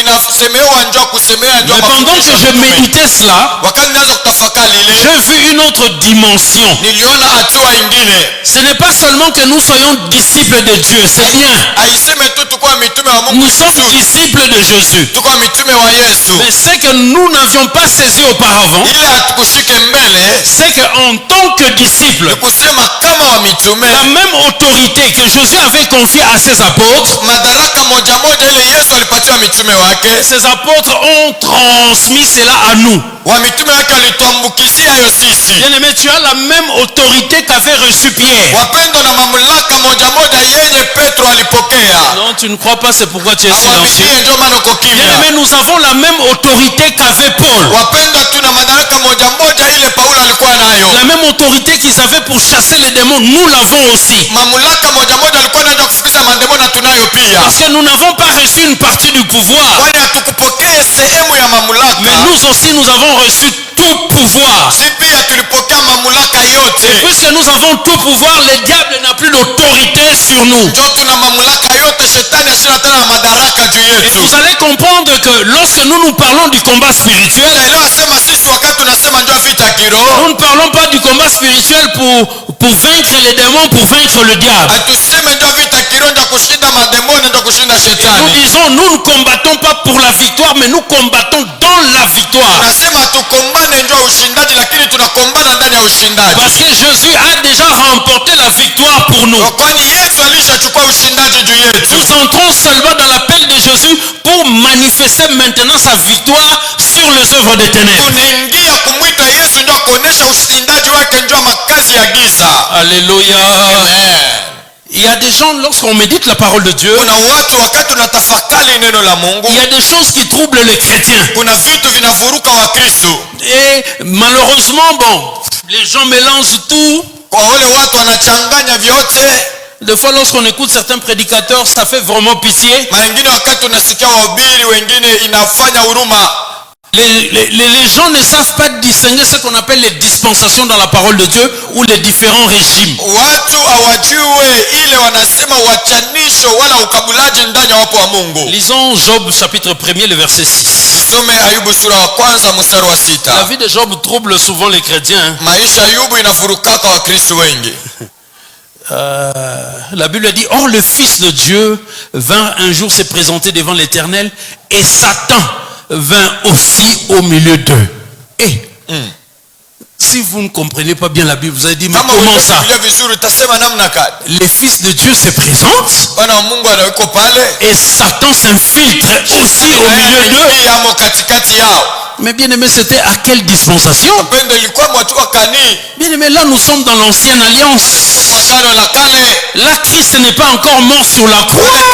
inasemewa njoo kusemea njoo Mais pendant que je méditais cela, wakati naanza kutafakari ile, j'ai vu une autre dimension. niliona hatua ingine. Ce n'est pas seulement que nous soyons disciples de Dieu, c'est bien. Aiseme tu tukua mitume wa Mungu, Nous sommes disciples de Jésus. tukua mitume wa Yesu. Mais ce que nous n'avions pas saisi auparavant, Ile hatukushike mbele c'est qu'en tant que disciples, ni kusema kama wa mitume, la même autorité que Jésus avait confiée à ses apôtres, madaraka moja moja ile Yesu alipatiwa mitume wake, ses apôtres ont transmis cela à nous. wa mitume wake walituambukizia hayo sisi. Bien aimé, tu as la même autorité qu'avait reçu Pierre. Wapendwa, na mamlaka moja moja yenye Petro alipokea. Non, tu ne crois pas, c'est pourquoi tu es Awabikie silencieux. ndio maana uko Bien kimya. aimé, nous avons la même autorité qu'avait Paul. Wapendwa, tuna madaraka moja moja ile Paulo alikuwa nayo. La même autorité qu'ils avaient pour chasser les démons, nous l'avons aussi. Mamlaka moja moja alikuwa naenda kufukuza mademo na tunayo pia. Parce que nous n'avons pas reçu une partie du pouvoir, Kwani hatukupokea sehemu ya mamlaka. mais nous aussi nous avons reçu tout pouvoir. Si pia tulipokea mamlaka yote. Puisque nous avons tout pouvoir, le diable n'a plus d'autorité sur nous. Ndio tuna mamlaka yote, shetani asina tena madaraka juu Et yetu. vous allez comprendre que lorsque nous parlons du combat spirituel, Elewa sema sisi wakati tunasema njoo vita kiroho, nous ne parlons pas du combat spirituel pour vaincre les démons, pour vaincre le diable. hatuseme njoo vita kiroho ndio kushinda mademoni ndio kushinda Nous shetani. disons, nous ne combattons pas pour la victoire, mais nous combattons dans la victoire. Tunasema tukombane njoo ushindaji, lakini tunakombana ndani ya ushindaji. Parce que Jésus a déjà remporté la victoire pour nous. Kwani Yesu alishachukua ushindaji juu yetu. Nous entrons seulement dans l'appel de Jésus pour manifester maintenant sa victoire sur les œuvres des ténèbres. Tunaingia kumwita Yesu ndio kuonesha ushindaji wake njoo makazi ya giza. Alléluia. Amen. Il y a des gens, lorsqu'on médite la parole de Dieu, Kuna watu wakati tunatafakari neno la Mungu, il y a des choses qui troublent les chrétiens. kuna vitu vinavuruka Wakristo. Et malheureusement, bon, les gens mélangent tout. Kwa wale watu wanachanganya vyote. Des fois, lorsqu'on écoute certains prédicateurs, ça fait vraiment pitié. Mengine wakati tunasikia wahubiri wengine inafanya huruma. Les gens ne savent pas distinguer ce qu'on appelle les dispensations dans la parole de Dieu ou les différents régimes. Watu hawajue ile wanasema wachanisho wala ukabulaji ndani ya wapo wa Mungu. Lisons Job chapitre 1er, le verset 6. Tusome Ayubu sura wa kwanza mstari wa La 6. vie de Job trouble souvent les chrétiens. Maisha ya Ayubu inavurukaka Wakristo wengi. La Bible dit, or le Fils de Dieu vint un jour se présenter devant l'Éternel et Satan vint aussi au milieu d'eux. Et si vous ne comprenez pas bien la Bible, vous allez dire, mais comment ça? Le Fils de Dieu se présente et Satan s'infiltre aussi au milieu d'eux. Mais bien aimé, c'était à quelle dispensation? Bien aimé, là nous sommes dans l'ancienne alliance. Là Christ n'est pas encore mort sur la croix.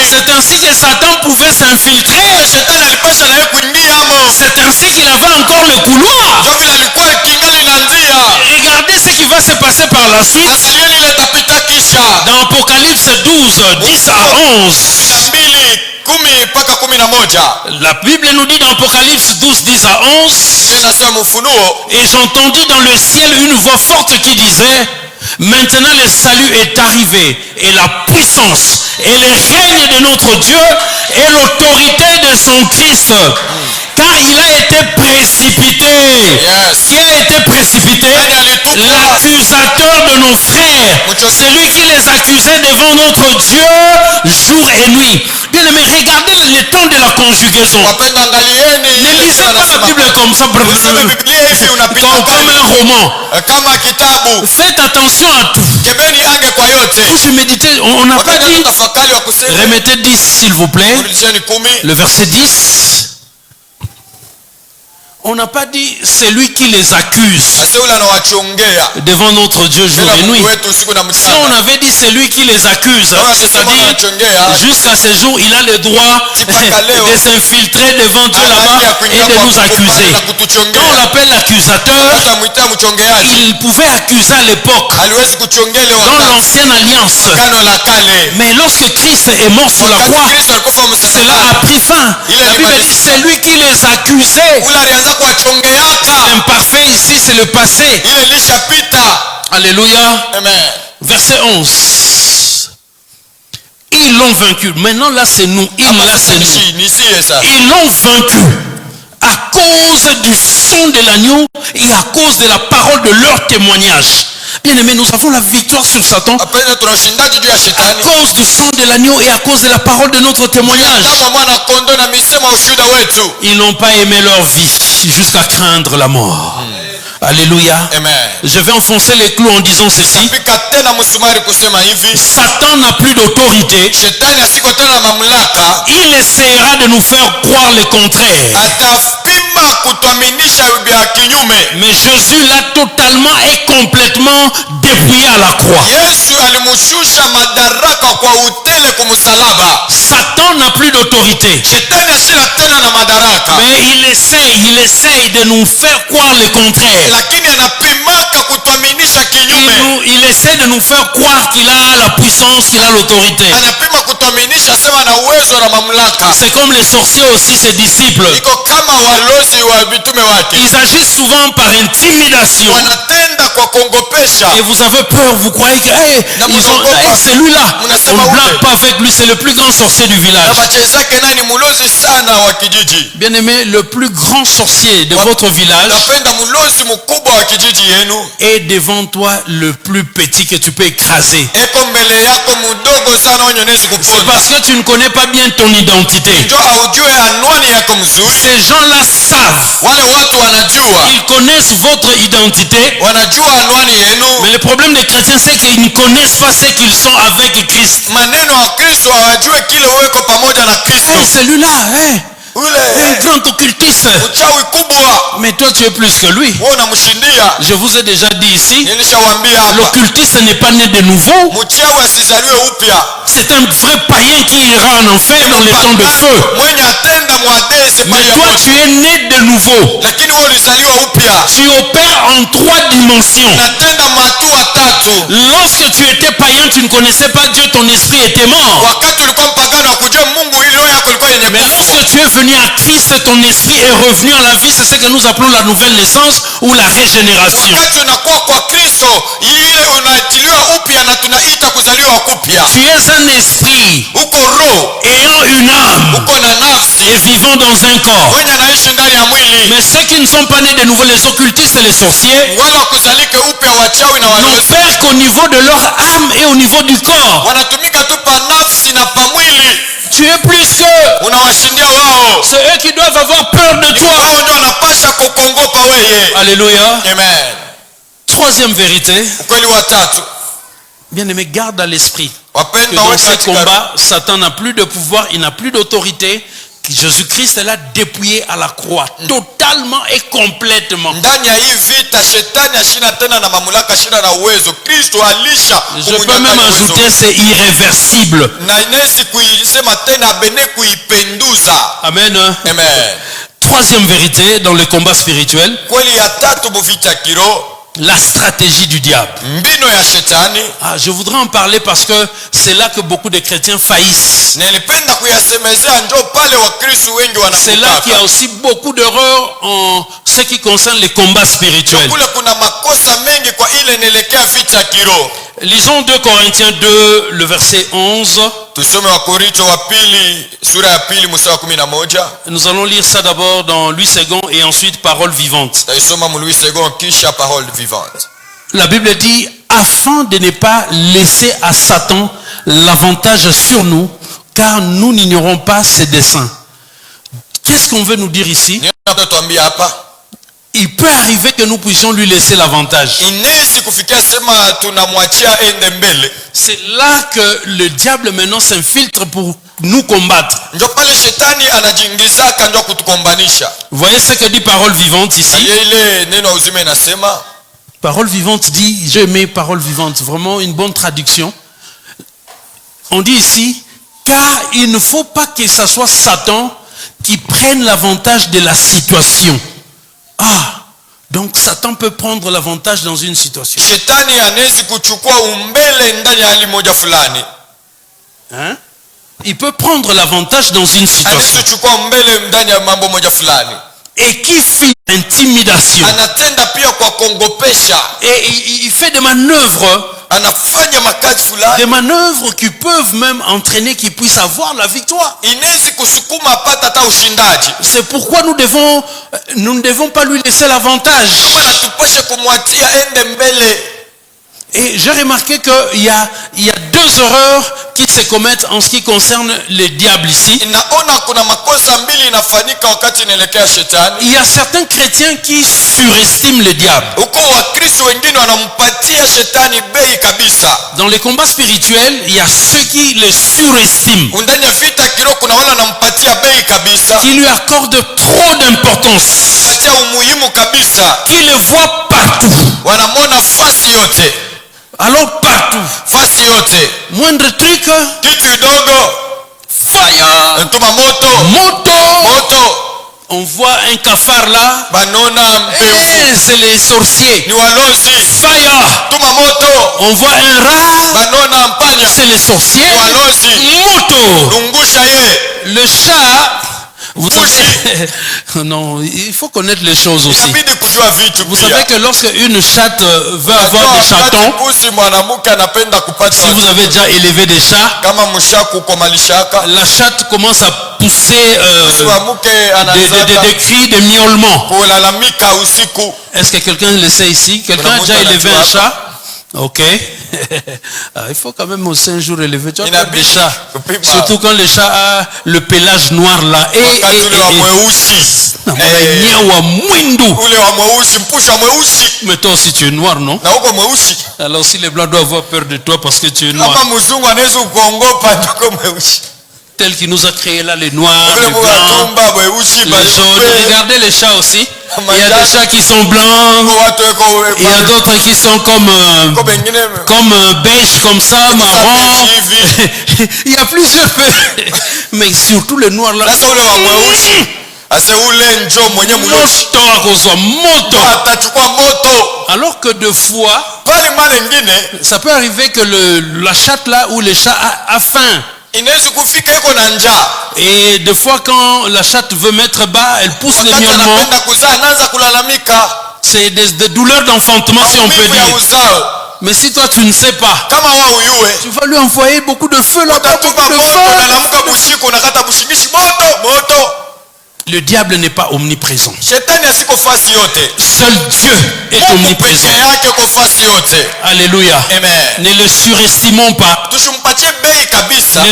C'est ainsi que Satan pouvait s'infiltrer. C'est ainsi qu'il avait encore le couloir. Regardez ce qui va se passer par la suite. Dans Apocalypse 12, 10 à 11. La Bible nous dit dans Apocalypse 12, 10 à 11. Et j'entendis dans le ciel une voix forte qui disait: maintenant le salut est arrivé, et la puissance et le règne de notre Dieu et l'autorité de son Christ. Car il a été précipité. Qui a été précipité? L'accusateur de nos frères. Celui qui les accusait devant notre Dieu jour et nuit. Bien aimé, regardez le temps de la conjugaison. Ne lisez pas la Bible comme ça, comme un roman. Faites attention à tout. Vous je méditez, on n'a pas dit. Remettez 10 s'il vous plaît. Le verset 10. On n'a pas dit celui qui les accuse devant notre Dieu jour et nuit. Si on avait dit celui qui les accuse, c'est-à-dire jusqu'à ce jour, il a le droit de s'infiltrer devant Dieu là-bas et de nous accuser. Quand on l'appelle l'accusateur, il pouvait accuser à l'époque dans l'ancienne alliance. Mais lorsque Christ est mort sur la croix, cela a pris fin. La Bible dit celui qui les accusait. C'est imparfait ici, c'est le passé. Alléluia. Amen. Verset 11. Ils l'ont vaincu. Maintenant là c'est nous. Ils l'ont vaincu à cause du sang de l'agneau et à cause de la parole de leur témoignage. Bien aimé, nous avons la victoire sur Satan à cause du sang de l'agneau et à cause de la parole de notre témoignage. Ils n'ont pas aimé leur vie jusqu'à craindre la mort. Alléluia. Amen. Je vais enfoncer les clous en disant ceci. Satan n'a plus d'autorité. Il essaiera de nous faire croire le contraire. Mais Jésus l'a totalement et complètement dépouillé à la croix. Satan n'a plus d'autorité. Mais il essaye de nous faire croire le contraire. Il essaie de nous faire croire qu'il a la puissance, qu'il a l'autorité. C'est comme les sorciers aussi, ses disciples. Ils agissent souvent par intimidation. Et vous avez peur, vous croyez que c'est lui là. On ne blague pas avec lui, c'est le plus grand sorcier du village. Bien aimé, le plus grand sorcier de votre village est devant toi le plus petit que tu peux écraser. C'est parce que tu ne connais pas bien ton identité. Ces gens-là savent. Ils connaissent votre identité. Mais le problème des chrétiens, c'est qu'ils ne connaissent pas ce qu'ils sont avec Christ. Celui-là, un grand occultiste. Mais toi tu es plus que lui. Je vous ai déjà dit ici, l'occultiste n'est pas né de nouveau. C'est un vrai païen qui ira en enfer dans les temps de feu. Mais toi tu es né de nouveau. Tu opères en 3 dimensions. Lorsque tu étais païen, tu ne connaissais pas Dieu, ton esprit était mort. Mais lorsque tu es venu à Christ, ton esprit est revenu à la vie. C'est ce que nous appelons la nouvelle naissance ou la régénération. Tu es un esprit ayant une âme et vivant dans un corps. Mais ceux qui ne sont pas nés de nouveau, les occultistes et les sorciers, n'opèrent qu'au niveau de leur âme et au niveau du corps. Tu es plus qu'eux. C'est eux qui doivent avoir peur de toi. Alléluia. Amen. Troisième vérité. Bien aimé, garde à l'esprit que dans ce combat, Satan n'a plus de pouvoir, il n'a plus d'autorité. Jésus-Christ l'a dépouillé à la croix, totalement et complètement. Je peux même ajouter, c'est irréversible. Amen. Amen. Troisième vérité dans le combat spirituel. La stratégie du diable. mbino ya shetani. Je voudrais en parler parce que c'est là que beaucoup de chrétiens faillissent. Nilipenda kuyasemezea ndio pale wakristo wengi C'est là qu'il y a aussi beaucoup d'erreurs en ce qui concerne les combats spirituels. kule kuna makosa mengi kwa ile nielekea vita kiroho. Lisons 2 Corinthiens 2, le verset 11. Tusome Wakorintho wa pili sura ya pili mstari wa 11. Nous allons lire ça d'abord dans Louis II et ensuite Parole vivante. Taisoma mu Louis II kisha Parole vivante. La Bible dit, afin de ne pas laisser à Satan l'avantage sur nous, car nous n'ignorons pas ses desseins. Qu'est-ce qu'on veut nous dire ici? Il peut arriver que nous puissions lui laisser l'avantage. C'est là que le diable maintenant s'infiltre pour nous combattre. Vous voyez ce que dit Parole vivante ici? Parole vivante dit, j'ai aimé Parole vivante, vraiment une bonne traduction. On dit ici, car il ne faut pas que ce soit Satan qui prenne l'avantage de la situation. Donc Satan peut prendre l'avantage dans une situation. Il peut prendre l'avantage dans une situation. Et qui fait intimidation. Et il fait des manœuvres. Des manœuvres qui peuvent même entraîner qu'il puisse avoir la victoire. C'est pourquoi nous ne devons pas lui laisser l'avantage. Et j'ai remarqué qu'il y a deux erreurs qui se commettent en ce qui concerne le diable ici. Il y a certains chrétiens qui surestiment le diable. Dans les combats spirituels, il y a ceux qui le surestiment, qui lui accordent trop d'importance, qui le voient partout. Alors partout, moindre truc, fire, moto. On voit un cafard là, c'est les sorciers. Fire. On voit un rat, c'est les sorciers. Moto. Le chat. Vous savez, non, il faut connaître les choses aussi. Vous savez que lorsque une chatte veut avoir des chatons, si vous avez déjà élevé des chats, la chatte commence à pousser des cris de miaulement. Est-ce que quelqu'un le sait ici? Quelqu'un a déjà élevé un chat? Ok. Il faut quand même aussi un jour élever. Tu vois, des chats. Surtout quand le chat a le pelage noir là. Mais toi aussi tu es noir, non? Alors si les blancs doivent avoir peur de toi parce que tu es noir. Tel qui nous a créé là, les noirs, les blancs, les jaunes. Regardez les chats aussi. Il y a des chats qui sont blancs. Il y a d'autres qui sont comme beige, comme ça, marron. Il y a plusieurs. Mais surtout les noirs là. Alors que deux fois, ça peut arriver que la chatte là ou le chat a faim. Et des fois quand la chatte veut mettre bas, elle pousse les miaulements. C'est des douleurs d'enfantement si on peut dire. Mais si toi tu ne sais pas, tu vas lui envoyer beaucoup de feu là-bas, beaucoup de feu. Le diable n'est pas omniprésent. Seul Dieu est omniprésent. Alléluia. Ne le surestimons pas. Ne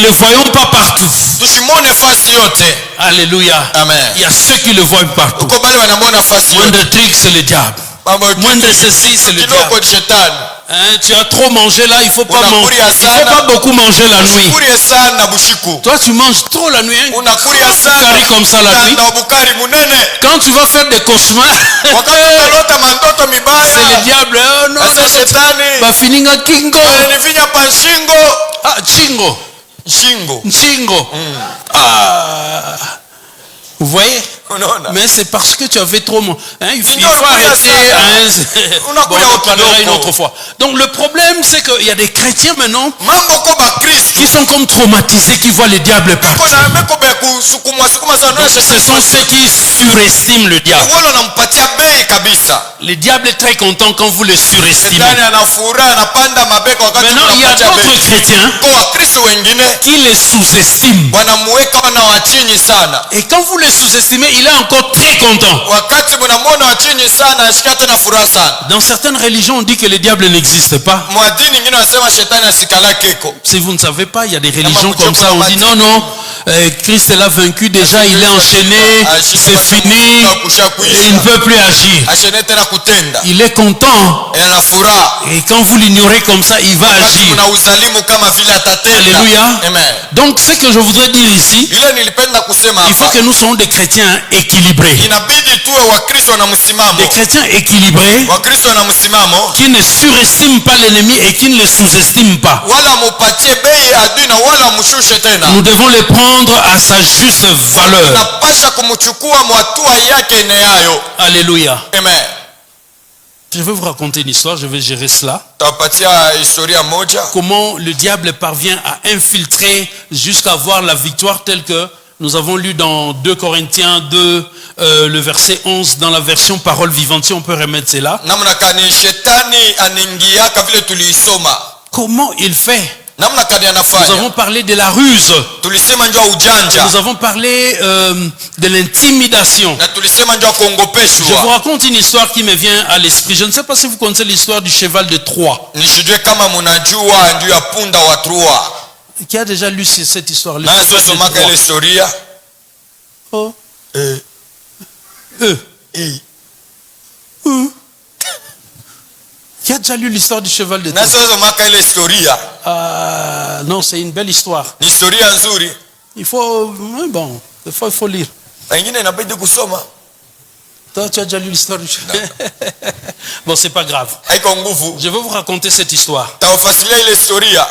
le voyons pas partout. Alléluia. Il y a ceux qui le voient partout. Moindre truc, c'est le diable. Moindre ceci, c'est le diable. Tu as trop mangé là, il faut pas manger. Il faut pas beaucoup manger la nuit. Toi tu manges trop la nuit. Bukari comme ça la nuit. Quand tu vas faire des cauchemars, c'est le diable. Non, bafininga kingo. Chingo. Vous voyez? Unaona? Mais c'est parce que tu avais trop... il faut Ndio, arrêter. Una Bon, kuya on en parlera une kidogo. autre fois. Donc le problème, c'est qu'il y a des chrétiens maintenant Mambo ko ba Kristo. qui sont comme traumatisés, qui voient le diable Beko partout. na beko ba kusukuma sukuma sana Donc, ce sont ceux qui surestiment le diable. wala nampatia bei kabisa. Le diable est très content quand vous le surestimez. Shetani anafurahi anapanda mabeko wakati Maintenant, il y a unampatia d'autres bei. chrétiens Kwa Wakristo wengine qui les sous-estiment. wanamuweka wana wa chini sana. Et quand vous le sous-estimez, il est encore très content. Wakati mnamwona wa chini sana asikia tena furaha sana. Dans certaines religions, on dit que le diable n'existe pas. Mwadini nyingine anasema shetani asikala keko. Si vous ne savez pas, il y a des religions comme ça. On dit non, non, Christ l'a vaincu déjà, il est enchaîné, c'est fini, il ne peut plus agir. Ashene tena kutenda. Il est content. Ana furaha. Et quand vous l'ignorez comme ça, il va agir. Kuna uzalimu kama vile atatenda. Alléluia. Amen. Donc, ce que je voudrais dire ici, Ile nilipenda kusema il faut hapa. que nous soyons des chrétiens équilibrés. Inabidi tuwe Wakristo na msimamo. Des chrétiens équilibrés Wakristo na msimamo. qui ne surestiment pas l'ennemi et qui ne le sous-estiment pas. Wala mupatie bei adui na wala mshushe tena. Nous devons les prendre à sa juste valeur. Napasha kumchukua mwatua yake inayayo. Alléluia. Amen. Je vais vous raconter une histoire, je vais gérer cela. Tawapatia historia moja. Comment le diable parvient à infiltrer jusqu'à avoir la victoire telle que nous avons lu dans 2 Corinthiens 2, le verset 11, dans la version parole vivante. Si on peut remettre cela. Namna kani shetani anaingiaka vile tuliisoma. Comment il fait? Namna kani Nous anafanya. avons parlé de la ruse. Tulisema njoo ujanja. Nous avons parlé de l'intimidation. Na tulisema njoo Je vous kuongopeshwa. raconte une histoire qui me vient à l'esprit. Je ne sais pas si vous connaissez l'histoire du cheval de Troie. Nisijue kama mnajua njoo ya punda wa Troa. Qui a déjà lu cette histoire? Le Na cheval de sosomaka ile Troie. historia. Oh. Eh. Qui a déjà lu l'histoire du cheval de Na Troie? sosomaka ile historia. Non, c'est une belle histoire. Ni historia nzuri. Il faut, bon, des fois il faut lire. Wengine inabidi kusoma. Toi, tu as déjà lu l'histoire du cheval. Bon, c'est pas grave. Haiko nguvu. Je vais vous raconter cette histoire. Tawafasilia ile historia.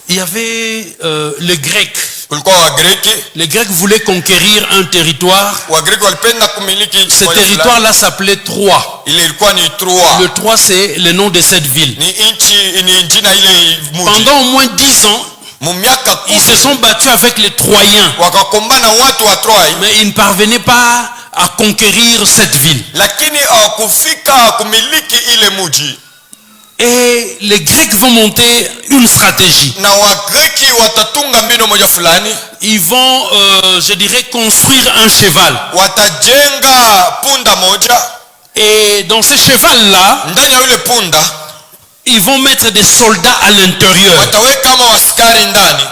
Il y avait les Grecs. Kulikuwa Wagreki. Les Grecs voulaient conquérir un territoire. Wagreki walipenda kumiliki nchi Ce moja fulani. territoire-là s'appelait Troie. Ile ilikuwa ni Troa. Le Troie, c'est le nom de cette ville. Ni jina ile mji. Pendant au moins 10 ans, Mumiaka ils se sont battus avec les Troyens. wakakombana watu wa Troy, Mais ils ne parvenaient pas à conquérir cette ville. lakini hawakufika kumiliki ile mji. Et les Grecs vont monter une stratégie. Na Wagreki watatunga mbinu moja fulani, Ils vont, je dirais, construire un cheval. watajenga punda moja. Et dans ce cheval-là, Ndani ya yule punda ils vont mettre des soldats à l'intérieur. wataweka kama waskari ndani.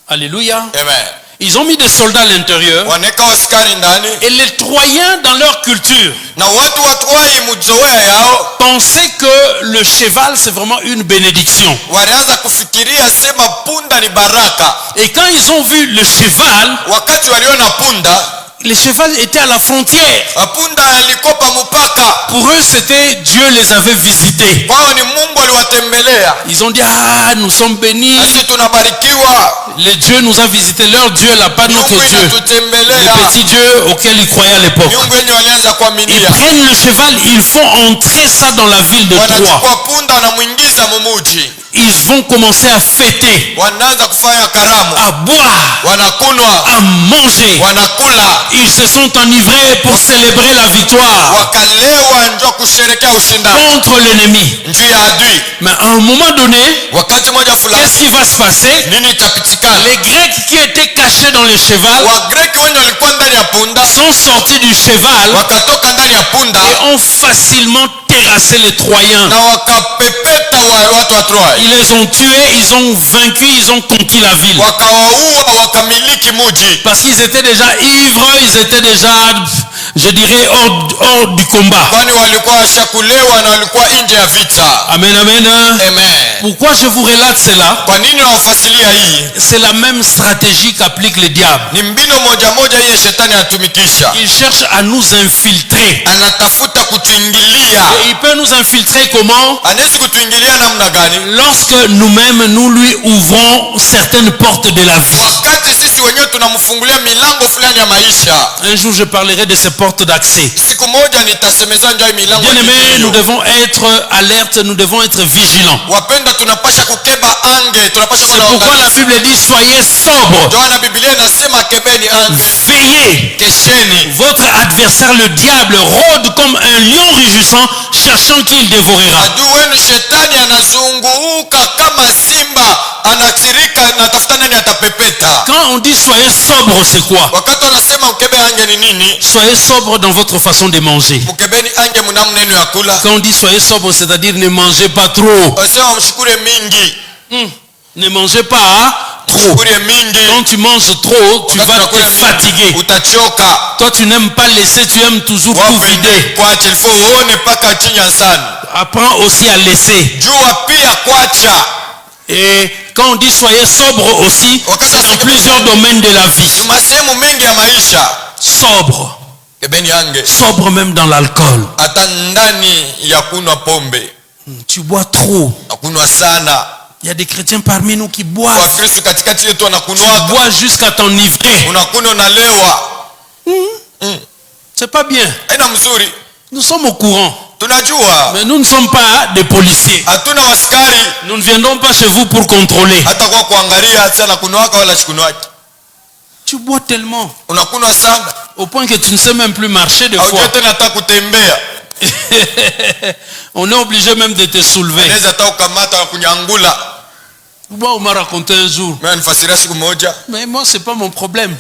Alléluia. Amen. Ils ont mis des soldats à l'intérieur. Wanaweka waskari ndani, Et les Troyens, dans leur culture, na watu wa Troy mzoea yao pensaient que le cheval, c'est vraiment une bénédiction. walianza kufikiria sema punda ni baraka. Et quand ils ont vu le cheval, Wakati waliona punda, le cheval était à la frontière. punda alikopa mpaka. Pour eux, c'était Dieu les avait visités. Kwao ni Mungu aliwatembelea. Ils ont dit, ah, nous sommes bénis. Nasi tunabarikiwa. Le Dieu nous a visités. Leur Dieu là, pas notre Mungu Dieu. Le inatutembelea. petit Dieu auquel ils croyaient à l'époque. Mungu yenye walianza Ils kuaminia. prennent le cheval, ils font entrer ça dans la ville de Troie. Wanachukua punda wanamuingiza mumuji. Ils vont commencer à fêter, Wanaanza kufanya karamu. à boire, Wanakunwa. à manger. Wanakula. Ils se sont enivrés pour célébrer la victoire Wakalewa njoo kusherekea ushindani. contre l'ennemi. Njoo ya adui. Mais à un moment donné, Wakati moja fulani. qu'est-ce qui va se passer? Nini itapitikana? Les Grecs qui étaient cachés dans le cheval Wagreki wenye walikuwa ndani ya punda sont sortis du cheval wakatoka ndani ya punda et ont facilement terrassé les Troyens. na wakapepeta watu wa Troy. Ils les ont tués, ils ont vaincu, ils ont conquis la ville. Wakawaua wakamiliki muji. Parce qu'ils étaient déjà ivres, ils étaient déjà je dirais, hors du combat. kwani walikuwa washakulewa na walikuwa nje ya vita. Amen, amen. Amen. Pourquoi je vous relate cela? Kwa nini nawafasilia hii? C'est la même stratégie qu'applique le diable. Ni mbino moja moja yeye shetani atumikisha. Il cherche à nous infiltrer. Anatafuta kutuingilia. Et il peut nous infiltrer comment? Anaweza kutuingilia namna gani? Lorsque nous-mêmes nous lui ouvrons certaines portes de la vie. Wakati sisi wenyewe tunamfungulia milango fulani ya maisha. Un jour je parlerai de ces portes d'accès. Siku moja nitasemeza njoo milango. Bien-aimés, nous devons être alertes, nous devons être vigilants. Wapenda tunapasha kukeba ange, tunapasha C'est pourquoi la Bible dit soyez sobres. Joana Biblia inasema kebeni ange. Veillez. Kesheni. Votre adversaire le diable rôde comme un lion rugissant cherchant qui il dévorera. Adui wenu shetani anazunguka kama simba, anatirika na tafuta nani atapepeta. Quand on dit soyez sobre, c'est quoi? Wakati wanasema ukebe ange ni nini? Soyez sobre dans votre façon de manger. Mukebeni ange mnamna neno ya kula. Quand on dit soyez sobre, c'est-à-dire ne mangez pas trop. Wasema mshukure mingi. Ne mangez pas trop. Quand tu manges trop, tu vas te fatiguer. Utachoka. Toi, tu n'aimes pas laisser, tu aimes toujours tout vider. Apprends aussi à laisser. Et quand on dit soyez sobre aussi, c'est dans plusieurs domaines de la vie. Sobre. Sobre même dans l'alcool. Tu bois trop. Il y a des chrétiens parmi nous qui boivent. Tu bois jusqu'à t'enivrer. C'est pas bien. Nous sommes au courant. Mais nous ne sommes pas des policiers. Nous ne viendrons pas chez vous pour contrôler. Tu bois tellement au point que tu ne sais même plus marcher des fois. On est obligé même de te soulever. Moi, on m'a raconté un jour. Mais moi, c'est pas mon problème.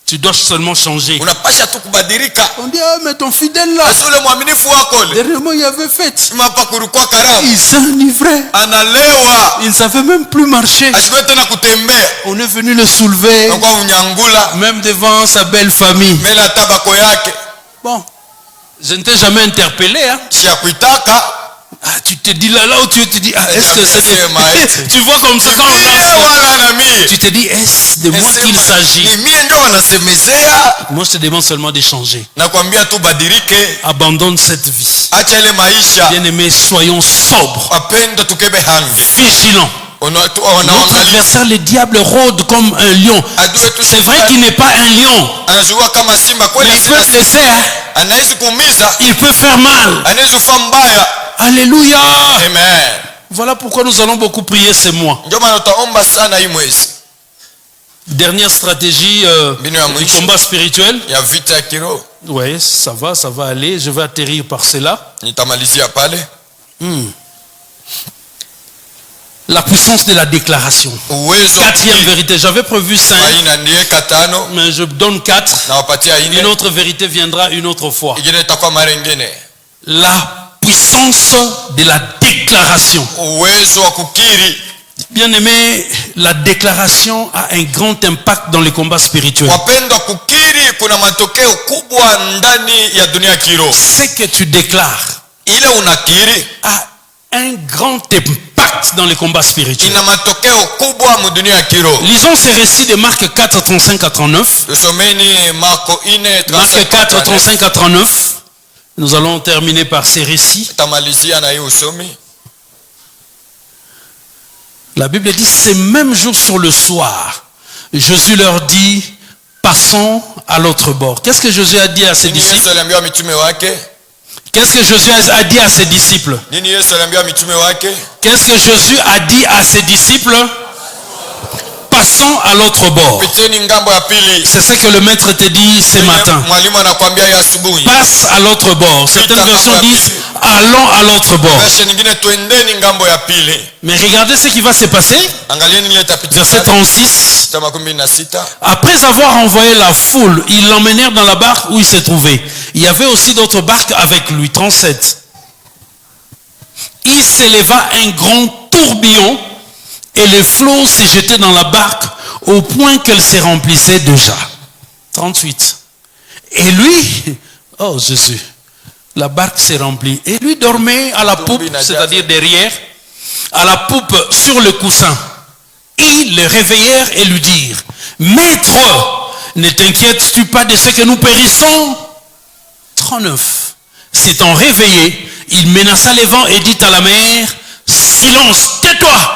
Tu dois seulement changer. On dit, ah, mais ton fidèle là, dernièrement il avait fait. Il s'est enivré. Il ne savait même plus marcher. On est venu le soulever, même devant sa belle famille. Bon, je ne t'ai jamais interpellé. Hein? Ah, tu te dis là où tu te dis, ah, est-ce que c'est tu vois comme ça quand on marche, tu te dis, est-ce de moi qu'il s'agit? Moi je te demande seulement d'échanger. Abandonne cette vie. Bien-aimés, soyons sobres, vigilants. Notre adversaire le diable rôde comme un lion. C'est vrai qu'il n'est pas un lion, mais il peut blesser, hein? Il peut faire mal. Alléluia. Amen. Voilà pourquoi nous allons beaucoup prier ces mois. Dernière stratégie du combat spirituel. Oui, ça va aller. Je vais atterrir par cela. La puissance de la déclaration. Quatrième vérité. J'avais prévu 5, mais je donne 4. Une autre vérité viendra une autre fois. La puissance de la déclaration. Bien aimé, la déclaration a un grand impact dans les combats spirituels. Ce que tu déclares a un grand impact dans les combats spirituels. Lisons ces récits de Marc 4, 35 à 39. Marc 4, 35 à 39. Nous allons terminer par ces récits. La Bible dit, ce même jour sur le soir, Jésus leur dit, passons à l'autre bord. Qu'est-ce que Jésus a dit à ses disciples? Qu'est-ce que Jésus a dit à ses disciples? Qu'est-ce que Jésus a dit à ses disciples? Passons à l'autre bord. C'est ce que le maître te dit ce matin. Passe à l'autre bord. Certaines versions disent allons à l'autre bord. Mais regardez ce qui va se passer. Verset 36. Après avoir envoyé la foule, ils l'emmenèrent dans la barque où il se trouvait. Il y avait aussi d'autres barques avec lui. 37. Il s'éleva un grand tourbillon et les flots se jetaient dans la barque au point qu'elle se remplissait déjà. 38. Et lui, oh Jésus, la barque s'est remplie. Et lui dormait à la poupe, c'est-à-dire derrière, à la poupe sur le coussin. Ils le réveillèrent et lui dirent, Maître, ne t'inquiètes-tu pas de ce que nous périssons? 39. S'étant réveillé, il menaça les vents et dit à la mer, silence, tais-toi.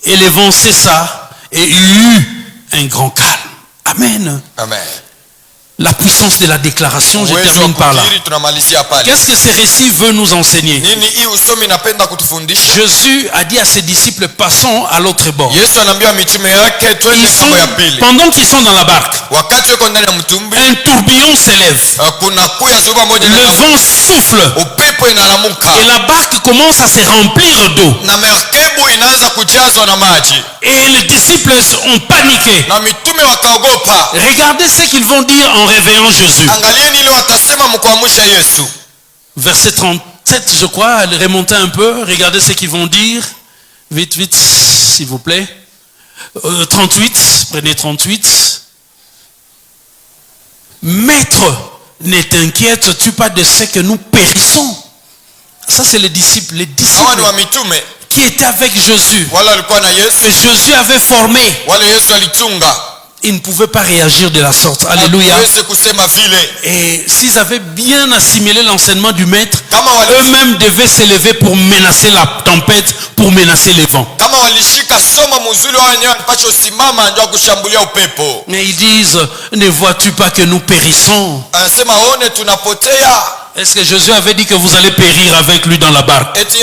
Et le vent cessa et il y eut un grand calme. Amen. Amen. La puissance de la déclaration, je termine par là. Qu'est-ce que ce récit veut nous enseigner? Jésus a dit à ses disciples, passons à l'autre bord. Pendant qu'ils sont dans la barque, un tourbillon s'élève. Le vent souffle. Et la barque commence à se remplir d'eau. Et les disciples ont paniqué. Regardez ce qu'ils vont dire en réveillant Jésus. Verset 37, je crois, remontez un peu. Regardez ce qu'ils vont dire. Vite, vite, s'il vous plaît. 38, prenez 38. Maître, ne t'inquiètes-tu pas de ce que nous périssons? Ça, c'est les disciples qui étaient avec Jésus, que Jésus avait formé. Ils ne pouvaient pas réagir de la sorte. Alléluia. Et s'ils avaient bien assimilé l'enseignement du maître, eux-mêmes devaient s'élever pour menacer la tempête, pour menacer les vents. Mais ils disent, ne vois-tu pas que nous périssons? Est-ce que Jésus avait dit que vous allez périr avec lui dans la barque? Qu'est-ce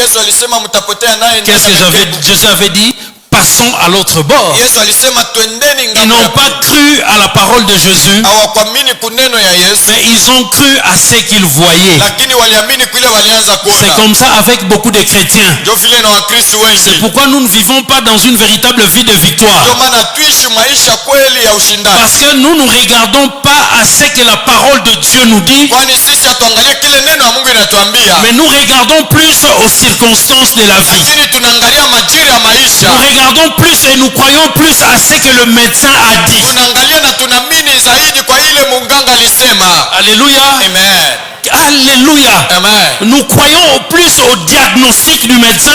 que Jésus avait dit? Passons à l'autre bord. Ils n'ont pas cru à la parole de Jésus, mais ils ont cru à ce qu'ils voyaient. C'est comme ça avec beaucoup de chrétiens. C'est pourquoi nous ne vivons pas dans une véritable vie de victoire. Parce que nous ne regardons pas à ce que la parole de Dieu nous dit, mais nous regardons plus aux circonstances de la vie. Nous regardons plus et nous croyons plus à ce que le médecin a dit. Alléluia. Amen. Alléluia. Amen. Nous croyons plus au diagnostic du médecin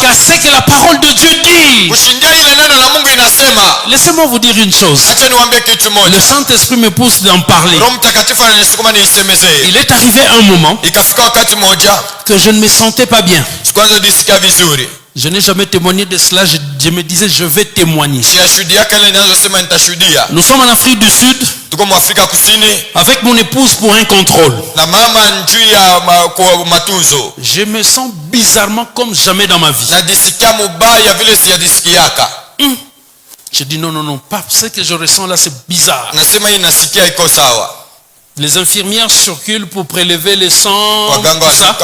qu'à ce que la parole de Dieu dit. Laissez-moi vous dire une chose. Le Saint-Esprit me pousse d'en parler. Il est arrivé un moment que je ne me sentais pas bien. Je n'ai jamais témoigné de cela. Je me disais, je vais témoigner. Nous sommes en Afrique du Sud avec mon épouse pour un contrôle. Je me sens bizarrement comme jamais dans ma vie. Je dis non, pas ce que je ressens là, c'est bizarre. Les infirmières circulent pour prélever le sang. Tout ça.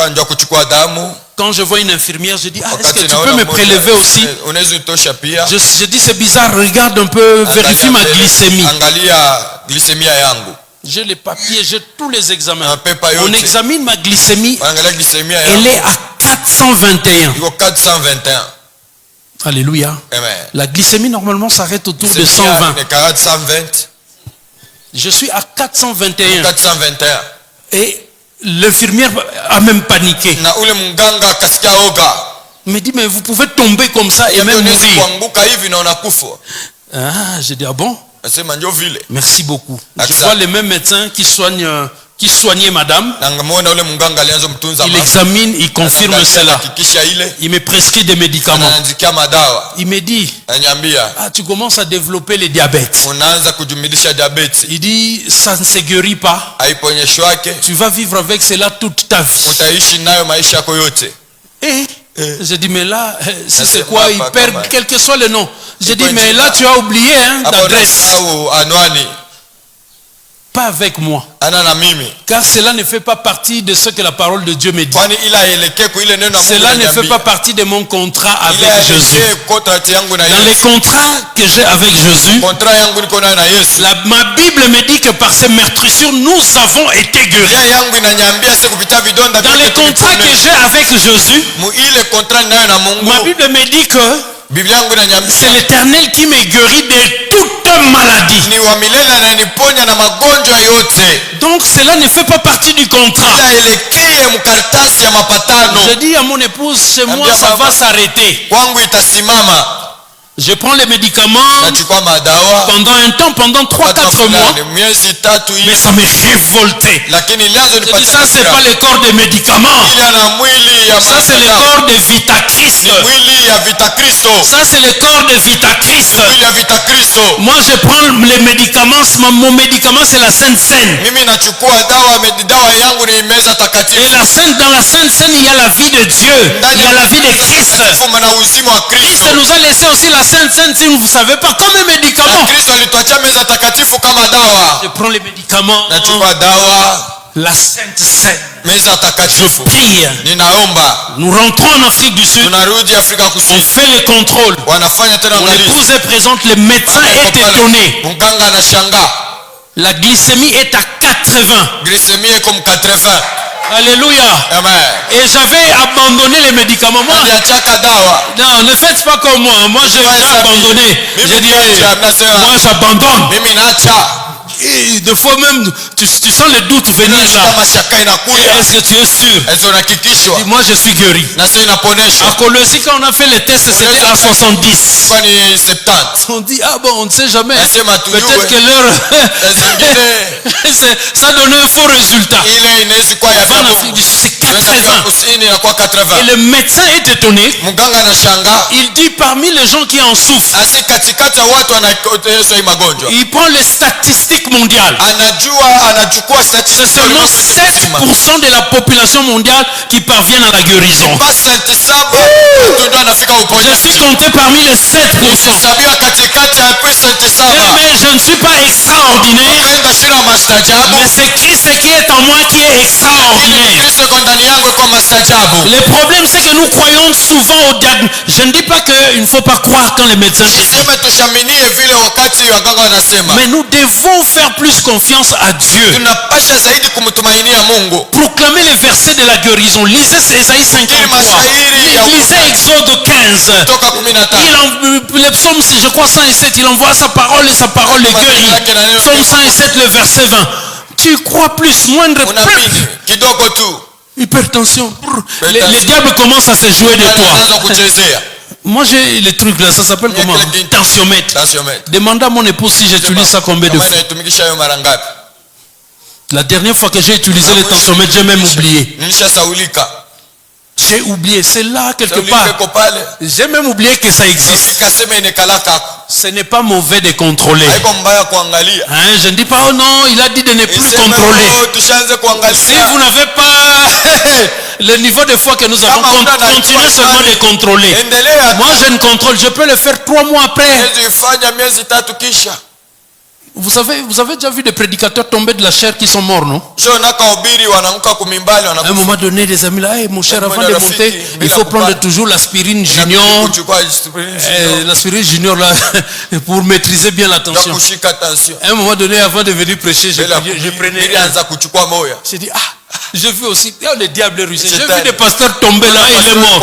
Quand je vois une infirmière, je dis, est-ce que tu peux me prélever aussi? Je dis, c'est bizarre, regarde un peu, vérifie ma glycémie. J'ai les papiers, j'ai tous les examens. On examine ma glycémie, elle est à 421. Alléluia. La glycémie normalement s'arrête autour de 120. Je suis à 421. Et l'infirmière a même paniqué. Il me dit, mais vous pouvez tomber comme ça et même mourir. Ah, j'ai dit, ah bon? Merci beaucoup. Je vois les mêmes médecins qui soignaient madame. Il examine, il confirme cela. Il me prescrit des médicaments. Il me dit, ah, tu commences à développer le diabète. Il dit, ça ne se guérit pas. Tu vas vivre avec cela toute ta vie. Et je dis, mais là, si c'est quoi, il perd quel que soit le nom. Je dis, mais là, tu as oublié d'adresse. Pas avec moi. Car cela ne fait pas partie de ce que la parole de Dieu me dit. Cela ne fait pas partie de mon contrat avec Jésus. Dans les contrats que j'ai avec Jésus, ma Bible me dit que par ces meurtrissures, nous avons été guéris. Dans les contrats que j'ai avec Jésus, ma Bible me dit que Biblia yangu C'est inaniambia l'Éternel qui me guérit de toute maladie. ni wa milele ananiponya na magonjwa yote. Donc cela ne fait pas partie du contrat. Elekee mkaratasi ya mapatano. Je dis à mon épouse, chez moi Ambia ça baba, va s'arrêter. Kwangu itasimama. Je prends les médicaments Nachukua madawa pendant un temps, pendant 3-4 mois, miezi tatu mais ça me révoltait. lakini lianzo Je dis, nipatia ça c'est pas le corps des médicaments, ile ana mwili ya ça c'est le corps de Vita Christ. ni mwili ya vita Kristo. Ça c'est le corps de Vita Christ. Mwili ya vita Kristo. Moi je prends les médicaments, mon médicament c'est la Sainte Seine. Mimi nachukua dawa yangu ni meza Et takatifu. dans la Sainte Seine il y a la vie de Dieu, il y a la vie de Christ. Na uzima wa Christ Kristo. nous a laissé aussi la Sainte Seine, si vous ne savez pas, comme un médicament. Kristo alituachia meza takatifu kama dawa. Je prends les médicaments, Nachukua dawa la Sainte Seine. meza takatifu. Prie. Ninaomba. Nous rentrons en Afrique du Sud. Tunarudi Afrika On Kusini. fait les contrôles. Wanafanya tena Mon angalizo. épouse est présente, le médecin est étonné. Mganga anashangaa. La glycémie est à 80. Glycemie iko 80. Alléluia. Amen. Et j'avais abandonné les médicaments. Moi, Aliachaka dawa. non, ne faites pas comme moi. Moi, j'ai abandonné. J'ai dit, moi, j'abandonne. Mimi naacha. Et des fois même, tu sens le doute venir là. Kama shaka inakuja. Est-ce que tu es sûr? Alizonahakikishwa. Dis, moi, je suis guéri. Na sasa inaponesha. À Colosie, quand on a fait les tests, c'était à 70. Kwani 70. On dit, ah bon, on ne sait jamais. Nasema tujue. Peut-être que leur... Zingine ça donne un faux résultat. ile inaweza kuwa ya En Afrique du Sud, c'est 80. kusini inakuwa Et 80. le médecin est étonné. Mganga anashangaa. Il dit, parmi les gens qui en souffrent, Asi katikati ya watu wanaoteswa hii magonjwa. il prend les statistiques mondiales. Anachukua C'est statistics seulement 7% de la population mondiale qui parviennent à la guérison. Pasenti 7 watu ndio wanafika Je suis uponyaji. compté parmi les 7%. Sabiwa katikati ya pasenti 7. Mais je ne suis pas extraordinaire, Kaenda shina mastajabu. mais c'est Christ qui est en moi qui est extraordinaire. Kristo iko ndani yangu iko mastajabu. Le problème c'est que nous croyons souvent au diagnostic. Je ne dis pas qu'il ne faut pas croire quand les médecins disent. Sema tushaminie vile wakati waganga wanasema. Mais nous devons faire plus confiance à Dieu. Tunapasha zaidi kumtumainia Mungu. Proclamer les versets de la guérison. Lisez Ésaïe 53. Lisez Exode 15. Toka 15. Le psaume, je crois 107, il envoie sa parole et sa parole le guérit. Psaume 107, le verset 20. Tu crois plus, moindre Unaamini kidogo tu. hypertension. Les diables commencent à se jouer de toi. Anaanza kuchezea. Moi j'ai les trucs là, ça s'appelle comment? Tensiomètre. Demande à mon épouse si j'utilise ça combien de fois. Naitumikisha hiyo mara ngapi? La dernière fois que j'ai utilisé le tensiomètre, j'ai même oublié. Nilishasaulika. J'ai oublié, c'est là quelque part. J'ai même oublié que ça existe. Ce n'est pas mauvais de contrôler. Hein, je ne dis pas, oh non, il a dit de ne plus contrôler. Si vous n'avez pas le niveau de foi que nous avons, continuez seulement de contrôler. Moi, je ne contrôle, je peux le faire 3 mois après. Vous avez déjà vu des prédicateurs tomber de la chair qui sont morts, non? À un moment donné, les amis là, hey, mon cher, avant de monter, il faut prendre toujours l'aspirine junior. L'aspirine junior là, pour maîtriser bien la tension. À un moment donné, avant de venir prêcher, je prenais. J'ai dit, ah, j'ai vu aussi, le diable est rusé. J'ai vu des pasteurs tomber là, il est mort.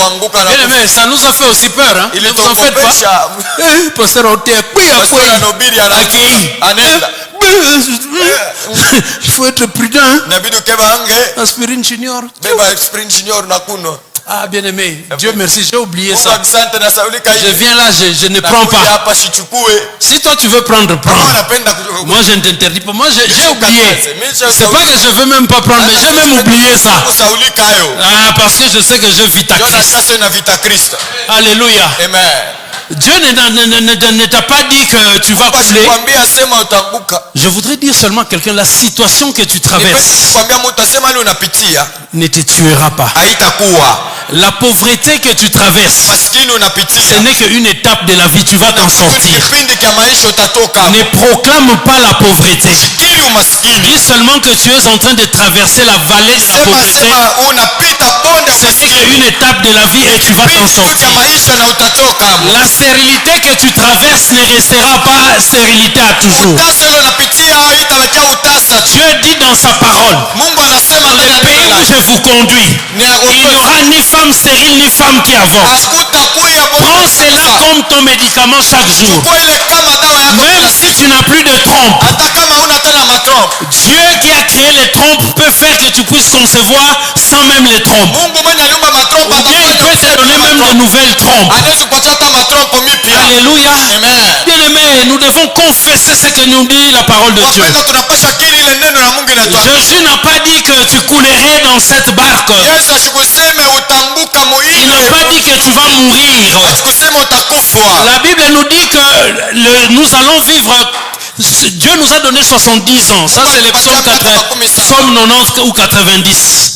Mais ça nous a fait aussi peur, hein? Ne vous en faites pas. Pasteur Oté, il faut être prudent. Aspirine junior. Ah, bien aimé, Dieu merci, j'ai oublié ça. Je viens là, je ne prends pas. Si toi tu veux prendre, prends. Moi je ne t'interdis pas. Moi j'ai oublié. C'est pas que je veux même pas prendre, mais j'ai même oublié ça. Ah, parce que je sais que je vis ta Christ. Alléluia. Amen. Dieu ne t'a pas dit que tu vas couler. Je voudrais dire seulement à quelqu'un, la situation que tu traverses ne te tuera pas. La pauvreté que tu traverses, ce n'est qu'une étape de la vie, tu vas t'en sortir. Ne proclame pas la pauvreté. Dis seulement que tu es en train de traverser la vallée de la pauvreté. Ce n'est qu'une étape de la vie et tu vas t'en sortir. La stérilité que tu traverses ne restera pas stérilité à toujours. Tu es dit dans sa parole, Mungu anasema dans ndani ya le pays neno où lake, je vous conduis, il n'y aura ni femme stérile ni femme qui avorte. hakutakuya Prends cela comme ton médicament chaque jour. chukua ile kama dawa yako Même kila si siku. tu n'as plus de trompe, Hata kama huna tena matrompe, Dieu qui a créé les trompes peut faire que tu puisses concevoir sans même les trompes. Mungu mwenye aliumba matrompe Ou bien il peut te donner même de nouvelles trompes. anaweza kupatia hata matrompe mipya. Alléluia. Amen. Bien-aimés, nous devons confesser ce que nous dit la parole de Dieu. Wapendwa, tunapaswa kiri ile neno la Mungu inatuambia. Jésus n'a pas dit que tu coulerais dans cette barque. Yesu asikuseme utambuka Il n'a pas dit que tu vas mourir. asikuseme utakufa. La Bible nous dit que nous allons vivre. Dieu nous a donné 70 ans. Ça, c'est le psaume 90 ou 90.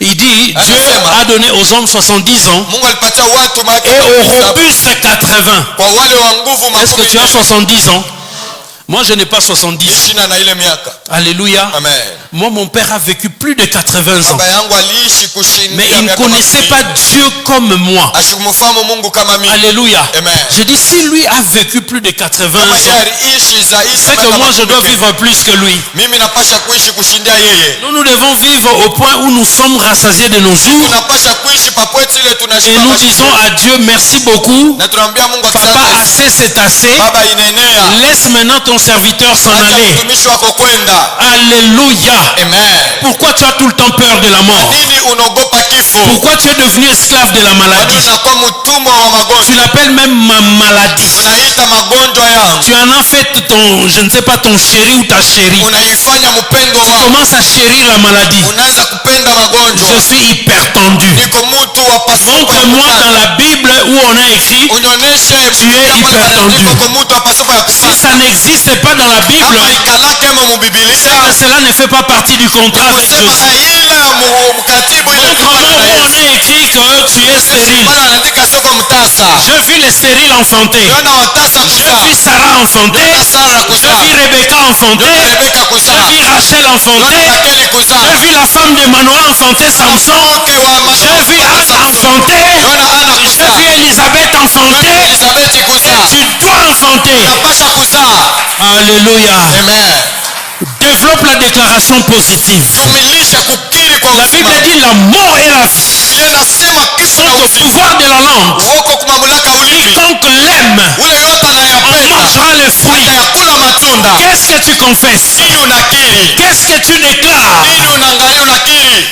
Il dit, Dieu a donné aux hommes 70 ans Mungu alipatia watu et aux robustes 80. kwa wale wa nguvu Est-ce que tu as 70 ans? Moi, je n'ai pas 70. Shina na ile miaka. Alléluia. Amen. Moi, mon père a vécu plus de 80 ans. Baba yangu aliishi kushindia Mais il ne miaka connaissait pas Dieu comme moi. asikumfahamu Mungu kama mimi. Alléluia. Amen. Je dis, si lui a vécu plus de 80 Kama yeye ans, aliishi zaidi c'est que moi, je dois vivre plus que lui. mimi napasha kuishi kushindia yeye. Nous devons vivre au point où nous sommes rassasiés de nos jours. Tunapasha kuishi papwetu ile Et tunashiba nous basi. disons à Dieu, merci beaucoup. Na tunaambia Mungu Papa, asante. assez c'est assez. Baba inaenea. Laisse maintenant ton serviteur s'en Acha aller. mtumishi wako kwenda. Alléluia. Amen. Pourquoi tu as tout le temps peur de la mort? Nini unaogopa kifo? Pourquoi tu es devenu esclave de la maladie? Unakuwa mtumwa wa Tu magonjwa. l'appelles même ma maladie. Unaita magonjwa yangu. Tu en as fait ton, je ne sais pas, ton chéri ou ta chérie. Unaifanya mpendo Tu wako. commences à chérir la maladie. Unaanza kupenda Je magonjwa. suis hyper tendu. Niko mtu wa pasuko. Montre-moi dans la Bible où on a écrit, Unionyeshe Tu es hypertendu. niko mtu wa pasuko ya si kupasa. ça n'existe pas dans la Bible, Kama ikalake mo c'est mubibilia. que cela ne fait pas partie du contrat avec Kusema Joseph. ile mkatibu ile Montre-moi où on a écrit que tu es stérile. Bana anaandika soko mtasa. Je vis les stériles enfantés. Yona watasa Je kuzaa. vis Sarah enfantée. Yona Sara Je kuzaa. vis Rebecca enfantée. Yona Rebeka Je kuzaa. vis Rachel Yona enfantée. Rakeli kuzaa. Je vis la femme de Manoah enfantée, Samson. Mke wa Je vis Anne enfantée. Yona Ana Je kuzaa. vis Elisabeth enfantée. Elizabeth kuzaa. Tu dois enfanter. Napasha kuzaa. Alléluia. Amen. Développe la déclaration positive. Tumilishe kukiri kwa La uzima. Bible dit la mort et la vie Biblia inasema kifo sont na au uzima. pouvoir de la langue. Wako kwa mamlaka ya ulimi. Quiconque l'aime Ule yote en anayapenda mangera le fruit. atayakula matunda. Qu'est-ce que tu confesses? Nini unakiri? Qu'est-ce que tu déclares? Nini unaangalia unakiri?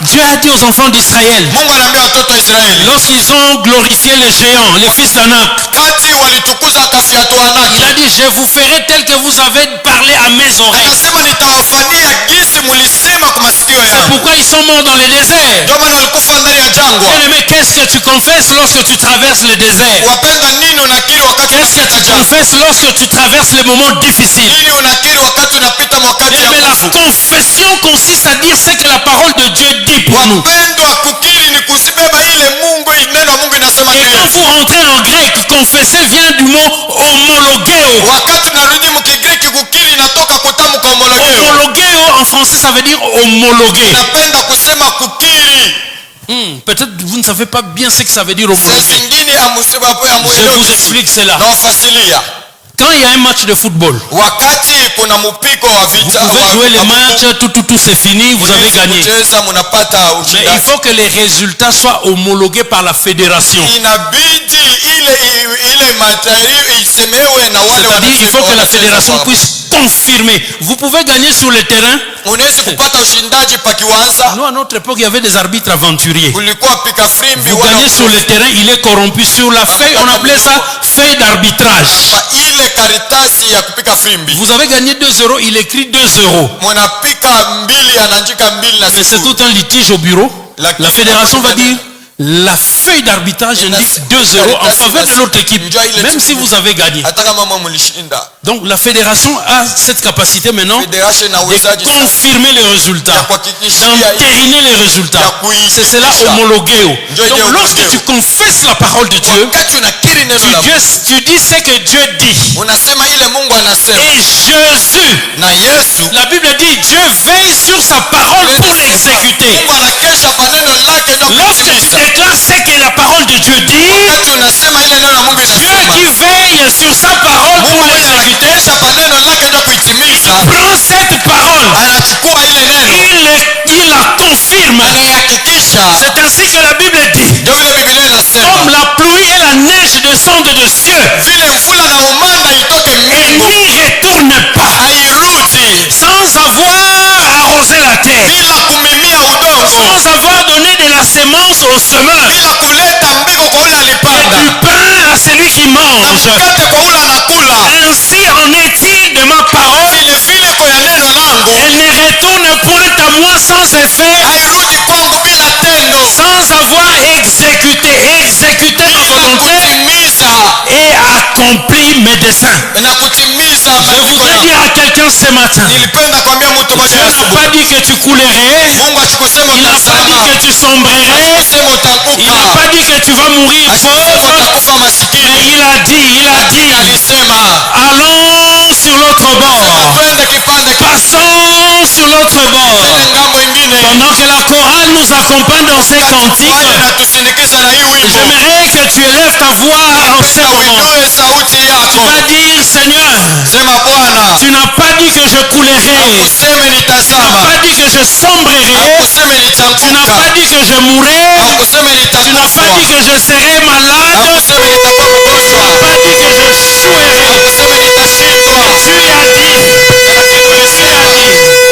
Dieu a dit aux enfants d'Israël, Mungu anaambia watoto wa Israeli lorsqu'ils ont glorifié les géants, les fils d'Anak, kati walitukuza kafiatua il Anaki, a dit, je vous ferai tel que vous avez parlé à mes oreilles. akasema nitawafanyia gisi mulisema kwa masikio C'est yangu. pourquoi ils sont morts dans le désert. Ndio maana walikufa ndani ya jangwa. Bien-aimé, qu'est-ce que tu confesses lorsque tu traverses le désert? Wapendwa, nini unakiri wakati Qu'est-ce que unapita tu jangwa? confesses lorsque tu traverses les moments difficiles? Nini unakiri wakati unapita wakati Bien, ya mais la nguvu? confession consiste à dire ce que la parole de Dieu dit pour nous. Wapendwa, kukiri ni kusibeba ile Mungu, neno la Mungu inasema Et nini. quand vous rentrez en grec, confesser vient du mot homologeo. Wakati tunarudi mkigiriki, kukiri inatoka kutamka homologeo. Homologeo en français ça veut dire homologuer. Napenda kusema kukiri. Peut-être vous ne savez pas bien ce que ça veut dire Saa homologuer. zingine amusiba hapo ya Je mwelewa vous vizuri. explique cela. Na wafasilia. Quand il y a un match de football, Wakati kuna mpiko wa vous vita pouvez jouer les matchs, tout c'est fini, vous avez gagné. kucheza mnapata Mais il ushindani. faut que les résultats soient homologués par la fédération. Inabidi ile matari isemewe na wale C'est-à-dire il faut que la fédération wanasema. puisse confirmer. Vous pouvez gagner sur le terrain. Unaweza kupata ushindaji pakiwanza. Nous, à notre époque, il y avait des arbitres aventuriers. Kulikuwa pika frimbi Vous gagnez sur le terrain, il est corrompu. Sur la feuille, on appelait ça feuille d'arbitrage. ile karitasi ya kupika frimbi. Vous avez gagné 2 euros, il écrit 2 euros. Mwanapika mbili anaandika mbili na Mais c'est sifuri. tout un litige au bureau. La fédération va dire, la feuille d'arbitrage indique 2 euros en faveur de l'autre équipe, même si vous avez gagné. Hata kama mama mlishinda. Donc la fédération a cette capacité maintenant Federation na de uwezaji sasa confirmer les résultats, ya kuhakikishia d'entériner les résultats. C'est cela homologueo. Donc lorsque tu confesses la parole de Dieu, wakati unakiri neno la Mungu, tu dis ce que Dieu dit. unasema ile Mungu anasema. Et Jésus, Na Yesu, la Bible dit, Dieu veille sur sa parole pour l'exécuter. Mungu anakesha kwa neno lake na Lorsque tu déclares ce que la parole de Dieu dit, wakati unasema ile neno la Mungu Dieu inasema. qui veille sur sa parole pour l'exécuter Anakesha kwa neno lake na kuitimiza. prend cette parole C'est ainsi que la Bible dit. Ndio vile Biblia inasema Comme la pluie et la neige descendent de cieux vile mvula na umanda itoke et mbingu n'y retourne pas hairudi sans avoir arrosé la terre, bila kumimia udongo, sans avoir donné de la semence au semeur bila kuleta mbiko kwa ule et alipanda du pain à celui qui na mange. mkate kwa ule anakula. Ainsi en est-il de ma parole. Vile vile kwa ya neno langu Elle ne retourne point à moi sans effet, hairudi kwangu bila tendo, sans avoir exécuté ma bila volonté kutimiza et accompli mes desseins. na kutimiza Je maandiko voudrais yangu. dire à quelqu'un ce matin, Nilipenda kwambia mtu moja Dieu n'a asubuhi, pas dit que tu coulerais, Mungu asikusema il n'a pas dit utazama, que tu sombrerais, asikusema il n'a utaanguka, pas dit que tu vas mourir asikusema pauvre, utakufa mais masikini, il a dit, lakini alisema allons sur l'autre bord, twende kipande passons sur l'autre bord. kile ngambo ingine, Pendant que la chorale nous accompagne dans ces cantiques, na tusindikiza na hii wimbo. j'aimerais que tu élèves ta voix en ce Penda moment. uinue sauti Tu yako, vas dire, Seigneur, sema Bwana, tu n'as pas dit que je coulerais, useme tu nitazama, n'as pas dit que je sombrerais, useme tu n'as pas nitaanguka, dit que je mourrais, useme tu n'as pas dit nitakufa, que je serais malade, useme nitakuwa tu n'as mgonjwa, pas dit que je chouerais. useme nitashindwa, Tu as dit, lakini ulisema,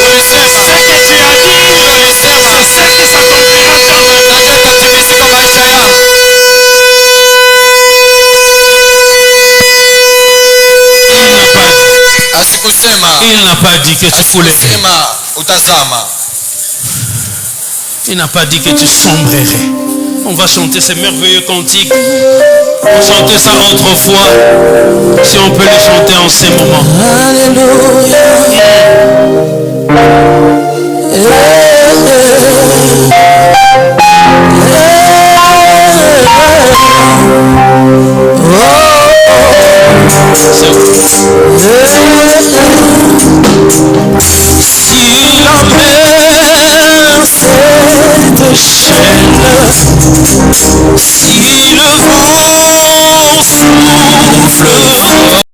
ce que tu as dit, ulisema c'est ce qui s'accomplira dans ma vie. na ndio itatimizika maisha yangu. Asikusema, Il n'a pas dit que tu coulerais. sema utazama. Il n'a pas dit que tu sombrerais. On va chanter ces merveilleux cantiques. On chantait ça autrefois. Si on peut les chanter en ces moments. Si la mer cette chaîne, si